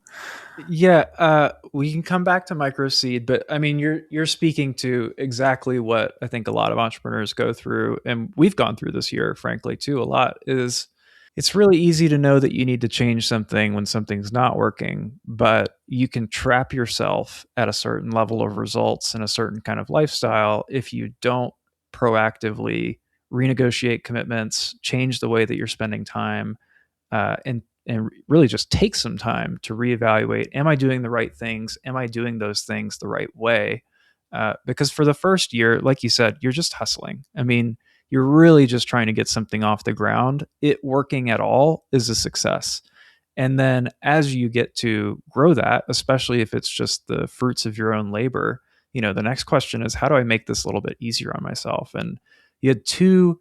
Yeah, we can come back to microseed, but I mean, you're speaking to exactly what I think a lot of entrepreneurs go through, and we've gone through this year, frankly, too, a lot. Is it's really easy to know that you need to change something when something's not working, but you can trap yourself at a certain level of results and a certain kind of lifestyle if you don't proactively renegotiate commitments, change the way that you're spending time, and really just take some time to reevaluate, am I doing the right things? Am I doing those things the right way? Because for the first year, like you said, you're just hustling. I mean, you're really just trying to get something off the ground. It working at all is a success. And then as you get to grow that, especially if it's just the fruits of your own labor, the next question is, how do I make this a little bit easier on myself? And you had 2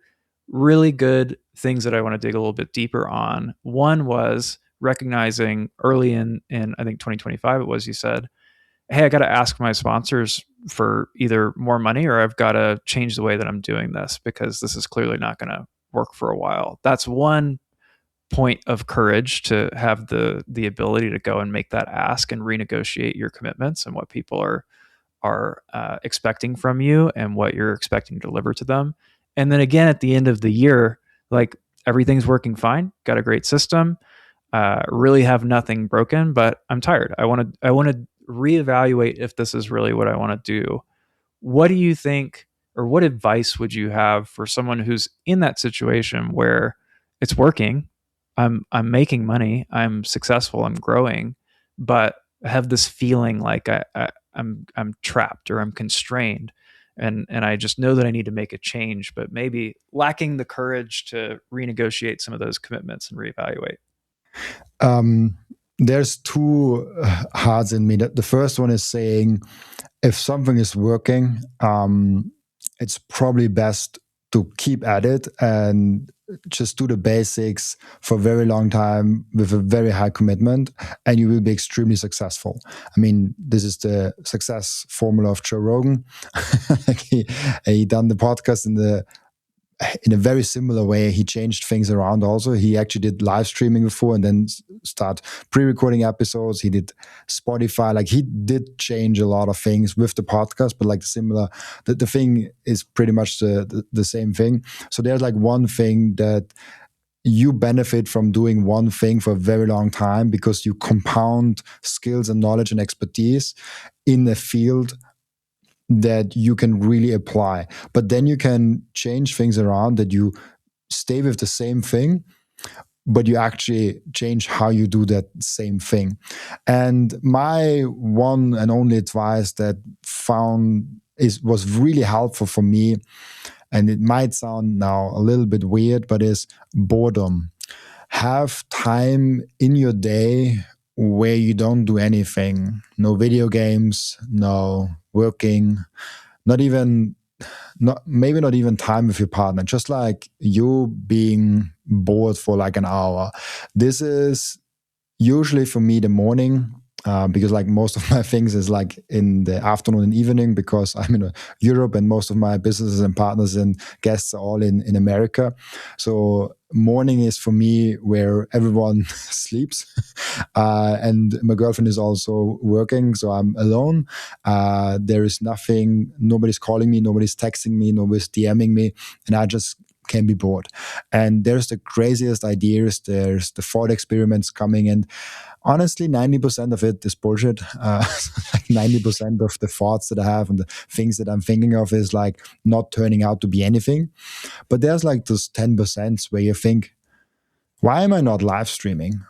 really good things that I want to dig a little bit deeper on. One was recognizing early in I think 2025 it was, you said, hey, I got to ask my sponsors for either more money or I've got to change the way that I'm doing this because this is clearly not going to work for a while. That's one point of courage, to have the ability to go and make that ask and renegotiate your commitments and what people are expecting from you and what you're expecting to deliver to them. And then again, at the end of the year, like everything's working fine, got a great system, really have nothing broken, but I'm tired. I want to reevaluate if this is really what I want to do. What do you think, or what advice would you have for someone who's in that situation where it's working, I'm making money, I'm successful, I'm growing, but I have this feeling like I'm trapped or I'm constrained, and I just know that I need to make a change, but maybe lacking the courage to renegotiate some of those commitments and reevaluate? There's 2 hearts in me. The first one is saying, if something is working, it's probably best to keep at it and just do the basics for a very long time with a very high commitment, and you will be extremely successful. I mean, this is the success formula of Joe Rogan. Like he done the podcast in a very similar way. He changed things around also. He actually did live streaming before and then start pre-recording episodes. He did Spotify. Like he did change a lot of things with the podcast, but like the thing is pretty much the same thing. So there's like one thing that you benefit from doing one thing for a very long time because you compound skills and knowledge and expertise in a field that you can really apply. But then you can change things around, that you stay with the same thing, but you actually change how you do that same thing. And my one and only advice that found is was really helpful for me, and it might sound now a little bit weird, but is boredom. Have time in your day where you don't do anything. No video games, no working, not even not maybe not even time with your partner, just like you being bored for like an hour. This is usually for me the morning, because like most of my things is like in the afternoon and evening, because I'm in Europe and most of my businesses and partners and guests are all in America. So morning is for me where everyone sleeps, and my girlfriend is also working, so I'm alone. There is nothing, nobody's calling me, nobody's texting me, nobody's DMing me, and I just can be bored. And there's the craziest ideas, there's the thought experiments coming, and honestly 90% of it is bullshit. Like 90% of the thoughts that I have and the things that I'm thinking of is like not turning out to be anything. But there's like this 10% where you think, why am I not live streaming?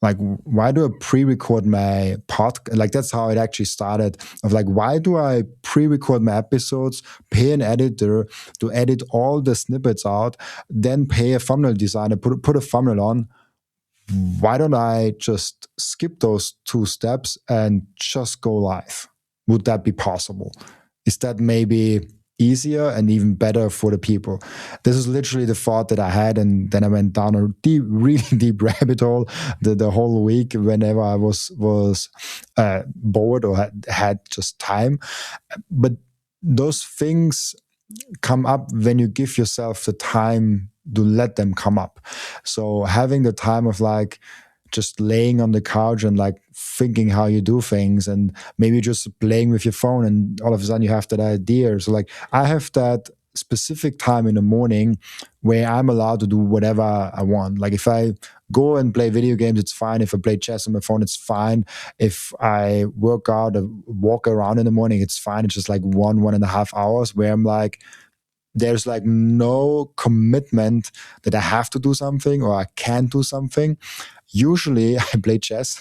Like, why do I pre-record my podcast? Like, that's how it actually started. Of like, why do I pre-record my episodes, pay an editor to edit all the snippets out, then pay a thumbnail designer, put a thumbnail on? Why don't I just skip those two steps and just go live? Would that be possible? Is that maybe easier and even better for the people? This is literally the thought that I had, and then I went down a deep, really deep rabbit hole the whole week whenever I was bored or had just time. But those things come up when you give yourself the time to let them come up. So having the time of like just laying on the couch and like thinking how you do things, and maybe just playing with your phone, and all of a sudden you have that idea. So like I have that specific time in the morning where I'm allowed to do whatever I want. Like if I go and play video games, it's fine. If I play chess on my phone, it's fine. If I work out or walk around in the morning, it's fine. It's just like 1.5 hours where I'm like, there's like no commitment that I have to do something or I can do something. Usually I play chess.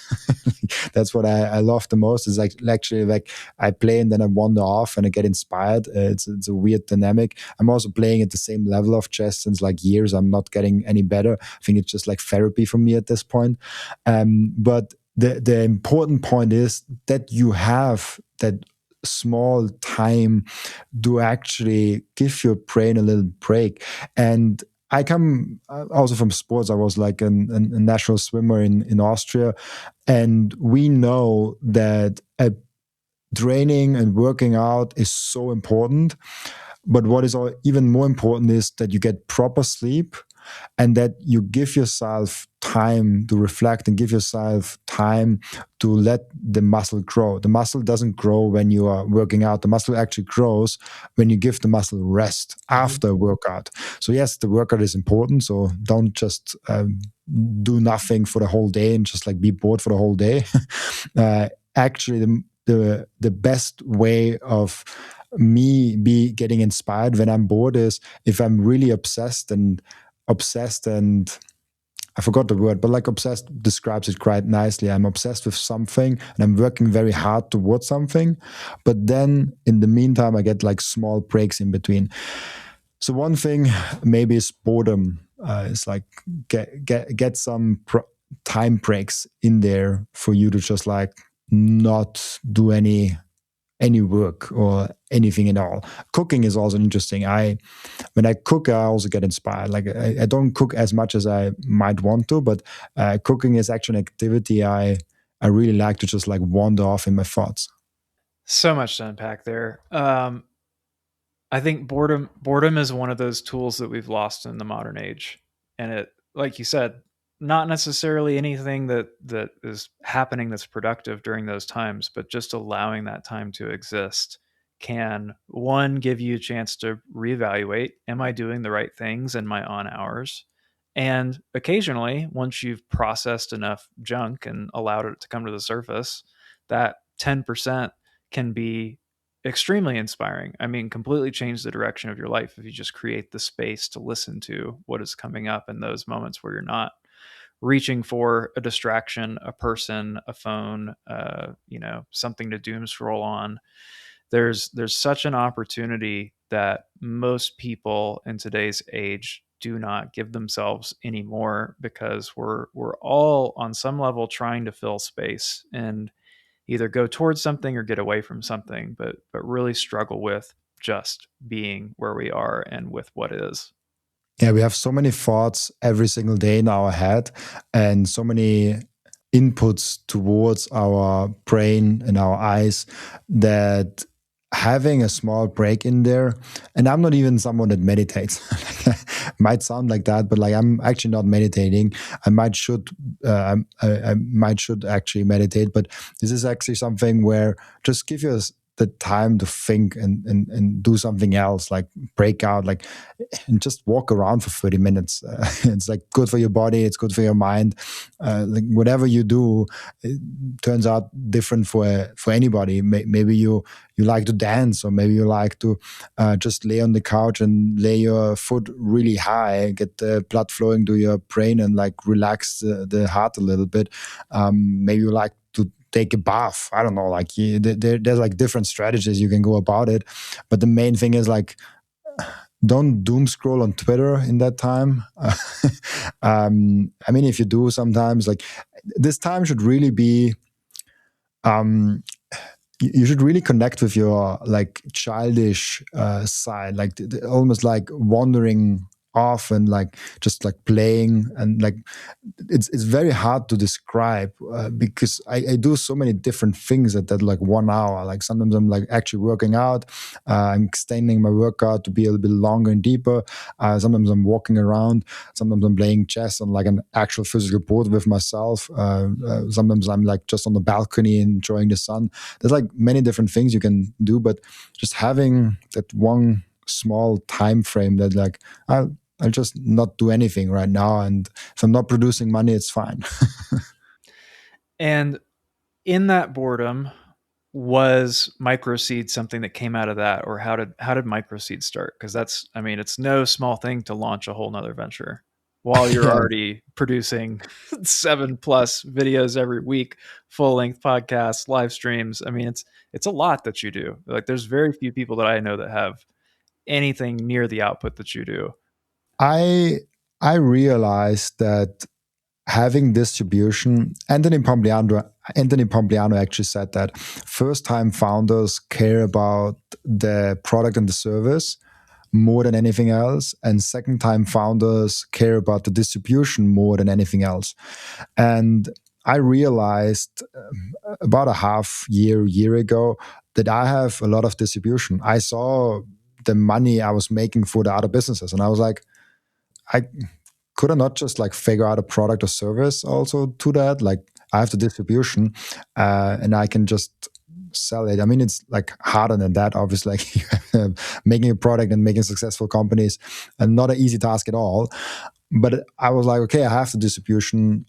That's what I love the most. Is like actually like I play and then I wander off and I get inspired. It's a weird dynamic. I'm also playing at the same level of chess since like years. I'm not getting any better. I think it's just like therapy for me at this point. But the important point is that you have that small time to actually give your brain a little break. And I come also from sports. I was like a national swimmer in Austria. And we know that training and working out is so important. But what is even more important is that you get proper sleep and that you give yourself time to reflect and give yourself time to let the muscle grow. The muscle doesn't grow when you are working out. The muscle actually grows when you give the muscle rest after a workout. So yes, the workout is important. So don't just do nothing for the whole day and just like be bored for the whole day. Actually, the best way of me be getting inspired when I'm bored is if I'm really obsessed and I forgot the word, but like obsessed describes it quite nicely. I'm obsessed with something and I'm working very hard towards something. But then in the meantime, I get like small breaks in between. So one thing maybe is boredom. It's like get some time breaks in there for you to just like not do any work or anything at all. Cooking is also interesting. When I cook, I also get inspired. Like I don't cook as much as I might want to, but cooking is actually an activity I really like to just like wander off in my thoughts. So much to unpack there. I think boredom is one of those tools that we've lost in the modern age, and it, like you said, not necessarily anything that is happening that's productive during those times, but just allowing that time to exist can, one, give you a chance to reevaluate, am I doing the right things in my on hours? And occasionally, once you've processed enough junk and allowed it to come to the surface, that 10% can be extremely inspiring. I mean, completely change the direction of your life if you just create the space to listen to what is coming up in those moments where you're not reaching for a distraction, a person, a phone, something to doom scroll on. There's such an opportunity that most people in today's age do not give themselves anymore, because we're all on some level trying to fill space and either go towards something or get away from something, but really struggle with just being where we are and with what is. Yeah, we have so many thoughts every single day in our head and so many inputs towards our brain and our eyes that having a small break in there, and I'm not even someone that meditates. Might sound like that, but like I'm actually not meditating. I might should actually meditate, but this is actually something where just give you the time to think and do something else, like break out, like, and just walk around for 30 minutes. It's like good for your body, it's good for your mind. Like whatever you do, it turns out different for anybody. Maybe you like to dance, or maybe you like to just lay on the couch and lay your foot really high, get the blood flowing to your brain and like relax the heart a little bit. Maybe you like to take a bath. I don't know, like there's like different strategies you can go about it, but the main thing is like, don't doom scroll on Twitter in that time. I mean, if you do sometimes, like this time should really be, you should really connect with your like childish side, like almost like wandering off and like just like playing, and like it's very hard to describe because I do so many different things at that like 1 hour. Like sometimes I'm like actually working out, I'm extending my workout to be a little bit longer and deeper. Sometimes I'm walking around, sometimes I'm playing chess on like an actual physical board with myself. Sometimes I'm like just on the balcony enjoying the sun. There's like many different things you can do, but just having that one small time frame that like I'll just not do anything right now, and if I'm not producing money, it's fine. And in that boredom, was microseed something that came out of that, or how did microseed start? Because that's, I mean, it's no small thing to launch a whole nother venture while you're Yeah, already producing 7+ videos every week, full length podcasts, live streams. I mean, it's a lot that you do. Like there's very few people that I know that have anything near the output that you do. I I realized that having distribution, Anthony Pompliano actually said that first time founders care about the product and the service more than anything else, and second time founders care about the distribution more than anything else. And I realized about a year ago that I have a lot of distribution. I saw the money I was making for the other businesses, and I was like, I could I not just like figure out a product or service also to that? Like I have the distribution, and I can just sell it. I mean, it's like harder than that, obviously. Like making a product and making successful companies, and not an easy task at all. But I was like, okay, I have the distribution.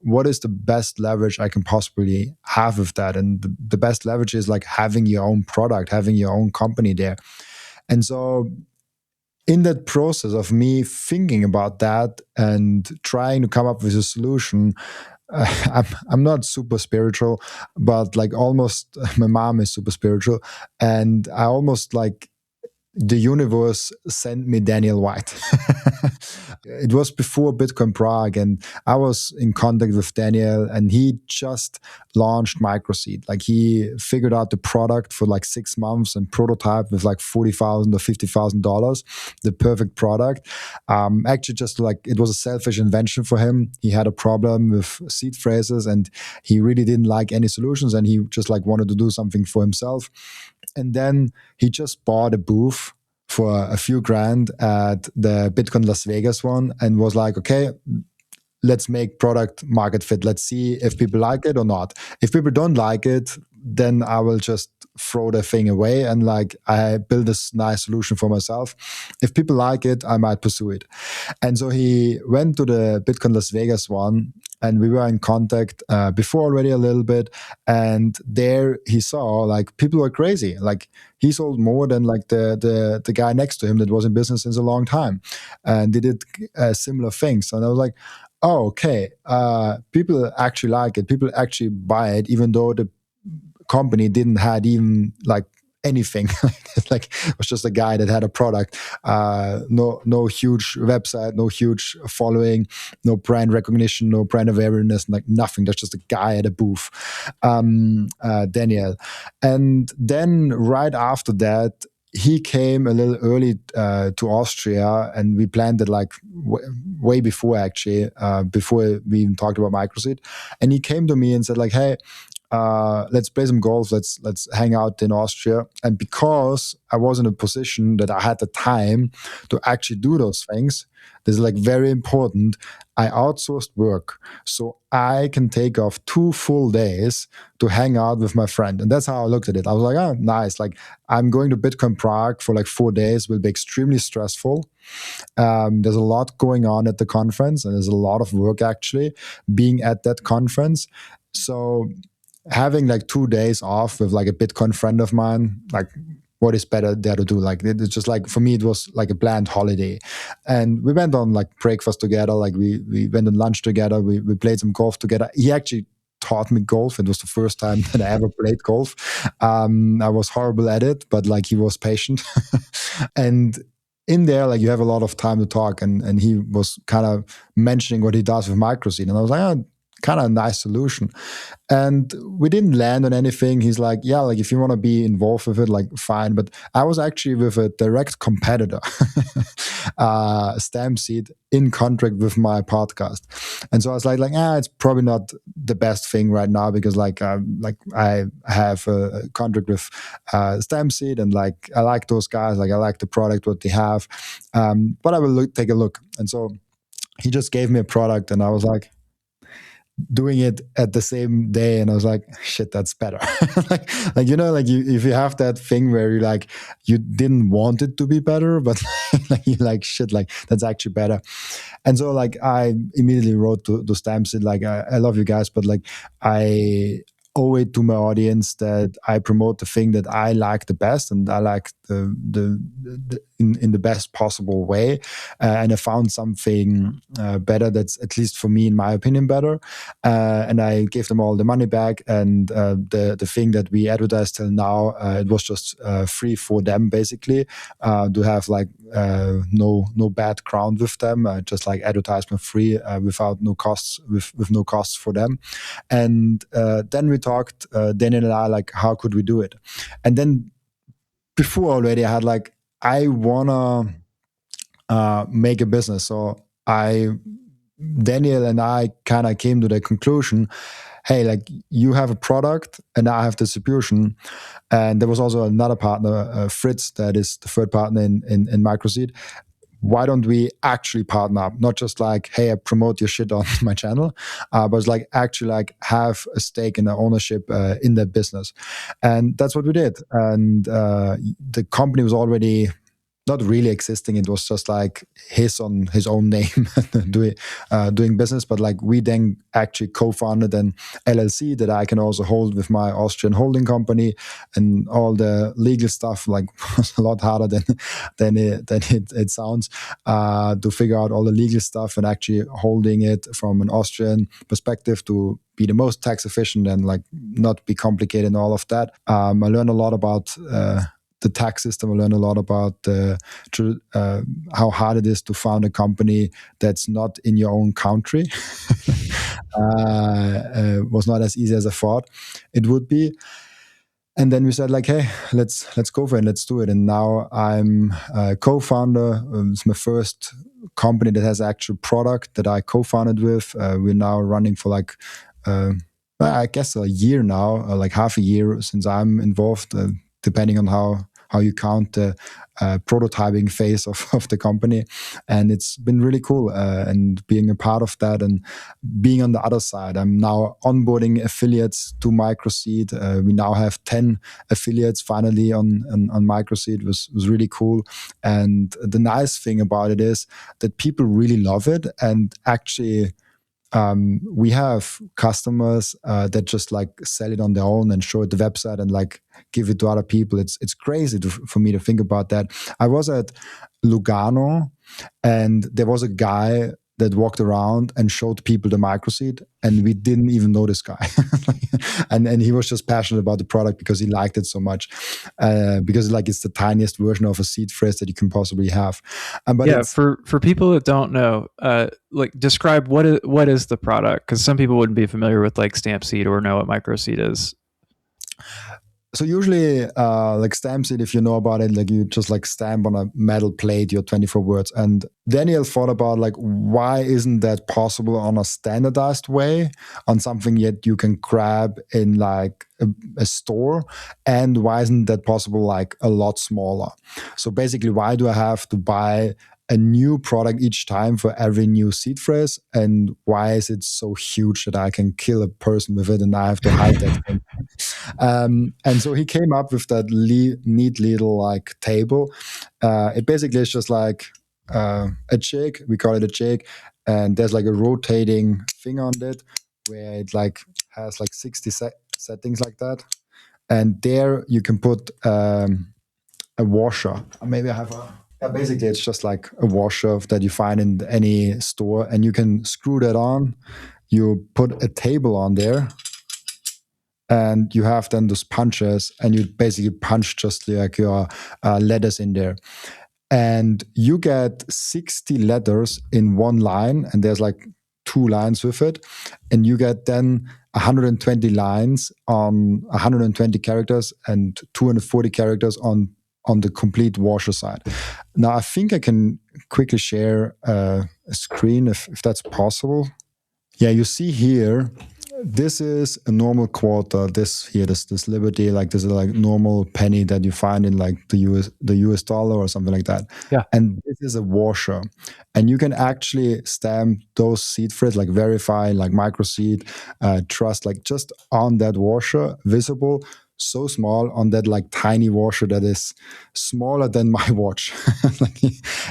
What is the best leverage I can possibly have with that? And the best leverage is like having your own product, having your own company there. And so in that process of me thinking about that and trying to come up with a solution, I'm not super spiritual, but like almost my mom is super spiritual. And I almost like the universe sent me Daniel White. It was before Bitcoin Prague, and I was in contact with Daniel, and he just launched Microseed. Like he figured out the product for like 6 months and prototype with like $40,000 or $50,000, the perfect product. Actually, just like it was a selfish invention for him. He had a problem with seed phrases, and he really didn't like any solutions, and he just like wanted to do something for himself. And then he just bought a booth for a few grand at the Bitcoin Las Vegas one and was like, okay, let's make product market fit. Let's see if people like it or not. If people don't like it, then I will just throw the thing away and like I build this nice solution for myself. If people like it, I might pursue it. And so he went to the Bitcoin Las Vegas one, and we were in contact before already a little bit. And there he saw like people were crazy. Like he sold more than like the guy next to him that was in business since a long time, and they did similar things. And I was like, oh, okay, people actually like it. People actually buy it, even though the company didn't had even like anything. Like it was just a guy that had a product, no huge website, no huge following, no brand recognition, no brand awareness, like nothing. There's just a guy at a booth, Daniel. And then right after that, he came a little early to Austria, and we planned it like way before, actually, before we even talked about microseed. And he came to me and said like, hey, let's play some golf. Let's hang out in Austria. And because I was in a position that I had the time to actually do those things, this is like very important. I outsourced work, so I can take off 2 full days to hang out with my friend. And that's how I looked at it. I was like, oh, nice. Like I'm going to Bitcoin Prague for like 4 days. Will be extremely stressful. There's a lot going on at the conference, and there's a lot of work actually being at that conference. So having like 2 days off with like a Bitcoin friend of mine, like what is better there to do? Like it's just like, for me, it was like a planned holiday. And we went on like breakfast together. Like we went on lunch together. We played some golf together. He actually taught me golf. It was the first time that I ever played golf. I was horrible at it, but like he was patient. And in there, like you have a lot of time to talk. And he was kind of mentioning what he does with microseed. And I was like, oh, kind of a nice solution. And we didn't land on anything. He's like, yeah, like if you want to be involved with it, like fine. But I was actually with a direct competitor, Stamseed, in contract with my podcast. And so I was like, it's probably not the best thing right now, because like I have a contract with Stamseed, and like I like those guys, like I like the product, what they have. But I will take a look. And so he just gave me a product, and I was like, doing it at the same day, and I was like, shit, that's better. like you know, like if you have that thing where you like you didn't want it to be better, but like you like, shit, like that's actually better. And so like I immediately wrote to Stamps it, like I love you guys, but like I owe it to my audience that I promote the thing that I like the best, and I like the in the best possible way. And I found something better that's, at least for me, in my opinion, better. And I gave them all the money back. And the thing that we advertised till now, it was just free for them, basically, to have like no background with them, just like advertisement free, without no costs, with no costs for them. And then we talked, Daniel and I, like, how could we do it? And then before already I had like, I wanna make a business. So Daniel and I kind of came to the conclusion, hey, like you have a product and I have distribution. And there was also another partner, Fritz, that is the third partner in microseed. Why don't we actually partner up? Not just like, hey, I promote your shit on my channel, but it's like actually like have a stake in the ownership in that business. And that's what we did. And the company was already not really existing. It was just like on his own name doing business. But like we then actually co-founded an LLC that I can also hold with my Austrian holding company, and all the legal stuff like was a lot harder than it sounds, to figure out all the legal stuff, and actually holding it from an Austrian perspective to be the most tax efficient and like not be complicated and all of that. I learned a lot about the tax system. I learned a lot about how hard it is to found a company that's not in your own country. Was not as easy as I thought it would be. And then we said like, hey, let's go for it, let's do it. And now I'm a co-founder. It's my first company that has actual product that I co-founded with. We're now running for like I guess a year now, like half a year since I'm involved, depending on how how you count the prototyping phase of the company. And it's been really cool, and being a part of that and being on the other side. I'm now onboarding affiliates to Microseed. We now have 10 affiliates finally on Microseed. Was really cool. And the nice thing about it is that people really love it. And actually, we have customers that just like sell it on their own and show it the website and like give it to other people. It's crazy for me to think about that. I was at Lugano, and there was a guy that walked around and showed people the microseed, and we didn't even know this guy. and he was just passionate about the product because he liked it so much, because like it's the tiniest version of a seed phrase that you can possibly have. But yeah, for people that don't know, like describe what is the product, because some people wouldn't be familiar with like Stampseed or know what microseed is. So usually, like Stampseed, if you know about it, like you just like stamp on a metal plate your 24 words. And Daniel thought about like, why isn't that possible on a standardized way, on something yet you can grab in like a store? And why isn't that possible like a lot smaller? So basically, why do I have to buy a new product each time for every new seed phrase? And why is it so huge that I can kill a person with it and I have to hide that thing? And so he came up with that neat little like table. It basically is just like a jig. We call it a jig, and there's like a rotating thing on it where it like has like 60 settings like that. And there you can put a washer. Maybe I have basically it's just like a washer that you find in any store, and you can screw that on. You put a table on there, and you have then those punches, and you basically punch just like your letters in there. And you get 60 letters in one line, and there's like 2 lines with it. And you get then 120 lines on 120 characters and 240 characters on the complete washer side. Now, I think I can quickly share a screen if that's possible. Yeah, you see here, this is a normal quarter. This Liberty, like this is like normal penny that you find in like the US dollar or something like that. Yeah. And this is a washer, and you can actually stamp those seed phrases like verify, like microseed, trust, like just on that washer, visible, so small on that like tiny washer that is smaller than my watch. Like,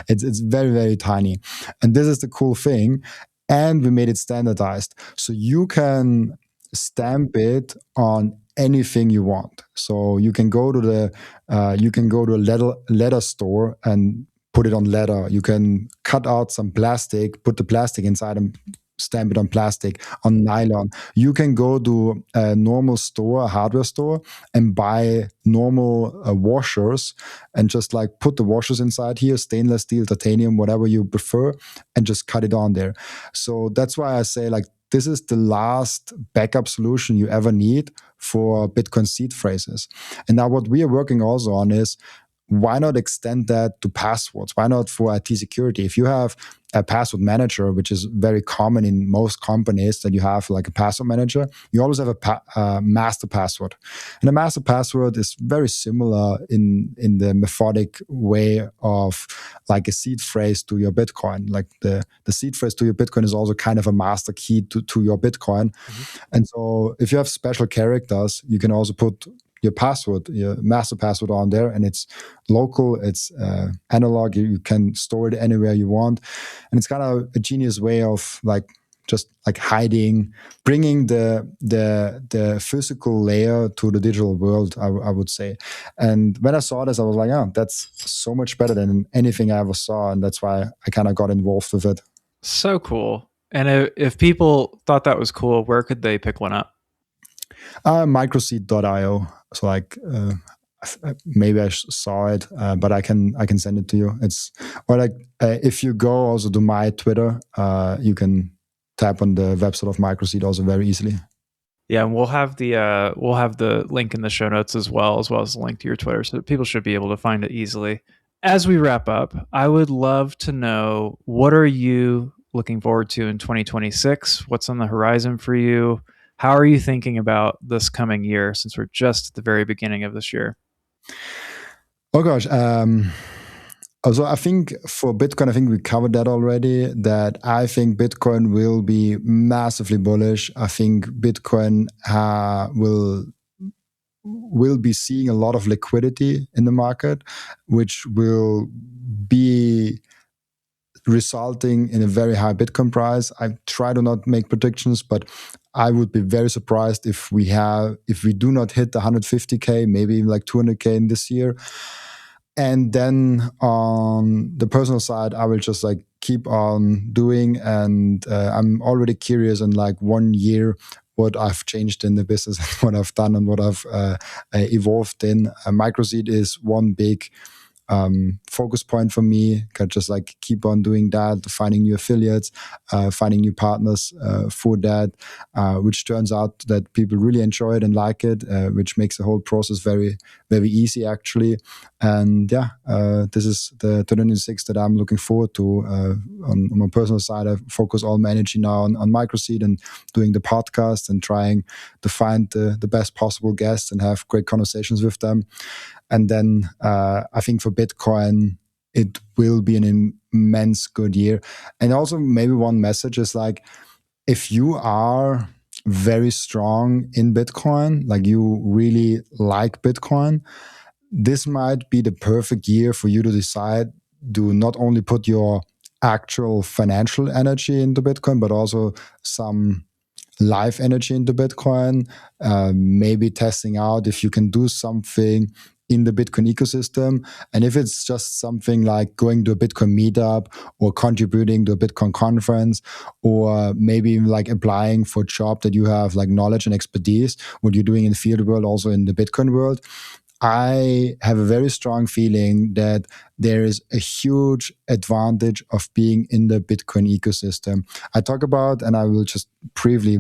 it's very, very tiny. And this is the cool thing. And we made it standardized, so you can stamp it on anything you want. So you can go to a leather store and put it on leather. You can cut out some plastic, put the plastic inside, and stamp it on plastic, on nylon. You can go to a normal store, a hardware store, and buy normal washers, and just like put the washers inside here, stainless steel, titanium, whatever you prefer, and just cut it on there. So that's why I say like this is the last backup solution you ever need for Bitcoin seed phrases. And now what we are working also on is, why not extend that to passwords? Why not for IT security? If you have a password manager, which is very common in most companies, that you have like a password manager, you always have a master password. And a master password is very similar in the methodic way of like a seed phrase to your Bitcoin. Like the seed phrase to your Bitcoin is also kind of a master key to your Bitcoin. Mm-hmm. And so if you have special characters, you can also put your password, your master password on there, and it's local, it's analog. You can store it anywhere you want, and it's kind of a genius way of like just like hiding, bringing the physical layer to the digital world, I would say. And when I saw this, I was like, oh, that's so much better than anything I ever saw, and that's why I kind of got involved with it. So cool. And if people thought that was cool, where could they pick one up? Microseed.io. So like maybe I saw it, but I can send it to you. It's or like if you go also to my Twitter, you can tap on the website of Microseed also very easily. Yeah, and we'll have the link in the show notes as well as the link to your Twitter, so people should be able to find it easily. As we wrap up, I would love to know, what are you looking forward to in 2026? What's on the horizon for you? How are you thinking about this coming year, since we're just at the very beginning of this year? Oh gosh. Also, I think for Bitcoin, I think we covered that already. That I think Bitcoin will be massively bullish. I think Bitcoin will be seeing a lot of liquidity in the market, which will be resulting in a very high Bitcoin price. I try to not make predictions, but I would be very surprised if we do not hit the 150K, maybe even like 200K in this year. And then on the personal side, I will just like keep on doing. And I'm already curious in like 1 year what I've changed in the business and what I've done and what I've evolved in. Microseed is one big focus point for me. Can just like keep on doing that, finding new affiliates, finding new partners for that, which turns out that people really enjoy it and like it, which makes the whole process very, very easy actually. And yeah, this is the 2026 that I'm looking forward to. On my personal side, I focus all my energy now on Microseed and doing the podcast and trying to find the best possible guests and have great conversations with them. And then I think for Bitcoin, it will be an immense good year. And also maybe one message is like, if you are very strong in Bitcoin, like you really like Bitcoin, this might be the perfect year for you to decide to not only put your actual financial energy into Bitcoin, but also some live energy into Bitcoin, maybe testing out if you can do something in the Bitcoin ecosystem. And if it's just something like going to a Bitcoin meetup or contributing to a Bitcoin conference, or maybe even like applying for a job that you have like knowledge and expertise, what you're doing in the field world, also in the Bitcoin world, I have a very strong feeling that there is a huge advantage of being in the Bitcoin ecosystem. I talk about, and I will just briefly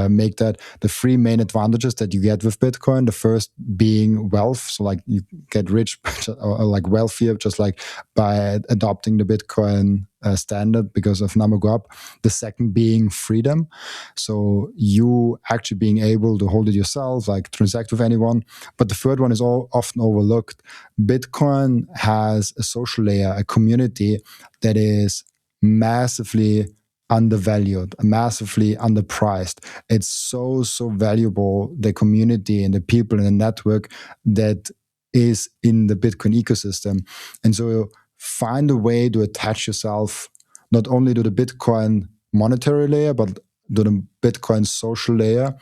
make that the three main advantages that you get with Bitcoin. The first being wealth. So like you get rich or like wealthier just like by adopting the Bitcoin standard because of number go up. The second being freedom. So you actually being able to hold it yourself, like transact with anyone. But the third one is often overlooked. Bitcoin has a social layer, a community that is massively undervalued, massively underpriced. It's so valuable, the community and the people in the network that is in the Bitcoin ecosystem. And so find a way to attach yourself not only to the Bitcoin monetary layer, but to the Bitcoin social layer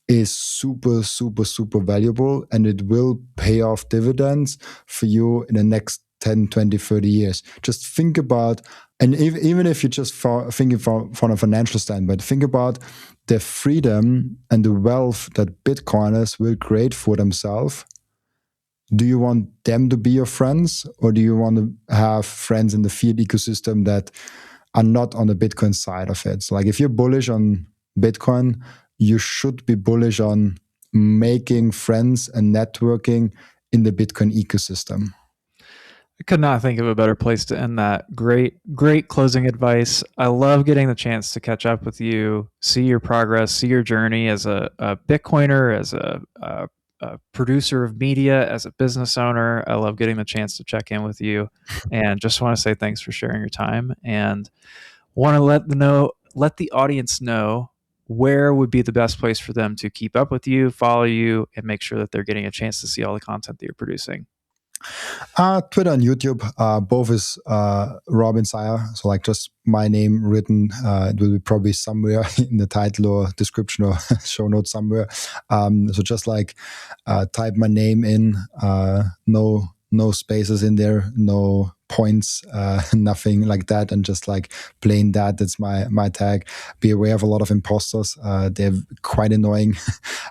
is super valuable, and it will pay off dividends for you in the next 10, 20, 30 years. Just think about, and even if you just thinking from a financial standpoint, think about the freedom and the wealth that Bitcoiners will create for themselves. Do you want them to be your friends, or do you want to have friends in the fiat ecosystem that are not on the Bitcoin side of it? So like if you're bullish on Bitcoin, you should be bullish on making friends and networking in the Bitcoin ecosystem. I could not think of a better place to end that. Great closing advice. I love getting the chance to catch up with you, see your progress, see your journey as a Bitcoiner, as a producer of media, as a business owner. I love getting the chance to check in with you, and just want to say thanks for sharing your time, and want to let the audience know where would be the best place for them to keep up with you, follow you, and make sure that they're getting a chance to see all the content that you're producing. Twitter and YouTube, both is Robin Seyr. So like just my name written, it will be probably somewhere in the title or description or show notes somewhere. So just like type my name in, no spaces in there, no points, nothing like that, and just like plain that. That's my tag. Be aware of a lot of imposters. They're quite annoying,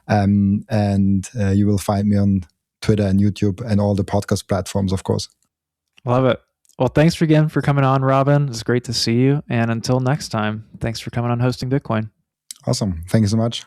and you will find me on Twitter and YouTube and all the podcast platforms, of course. Love it. Well, thanks again for coming on, Robin. It's great to see you. And until next time, thanks for coming on Hosting Bitcoin. Awesome. Thank you so much.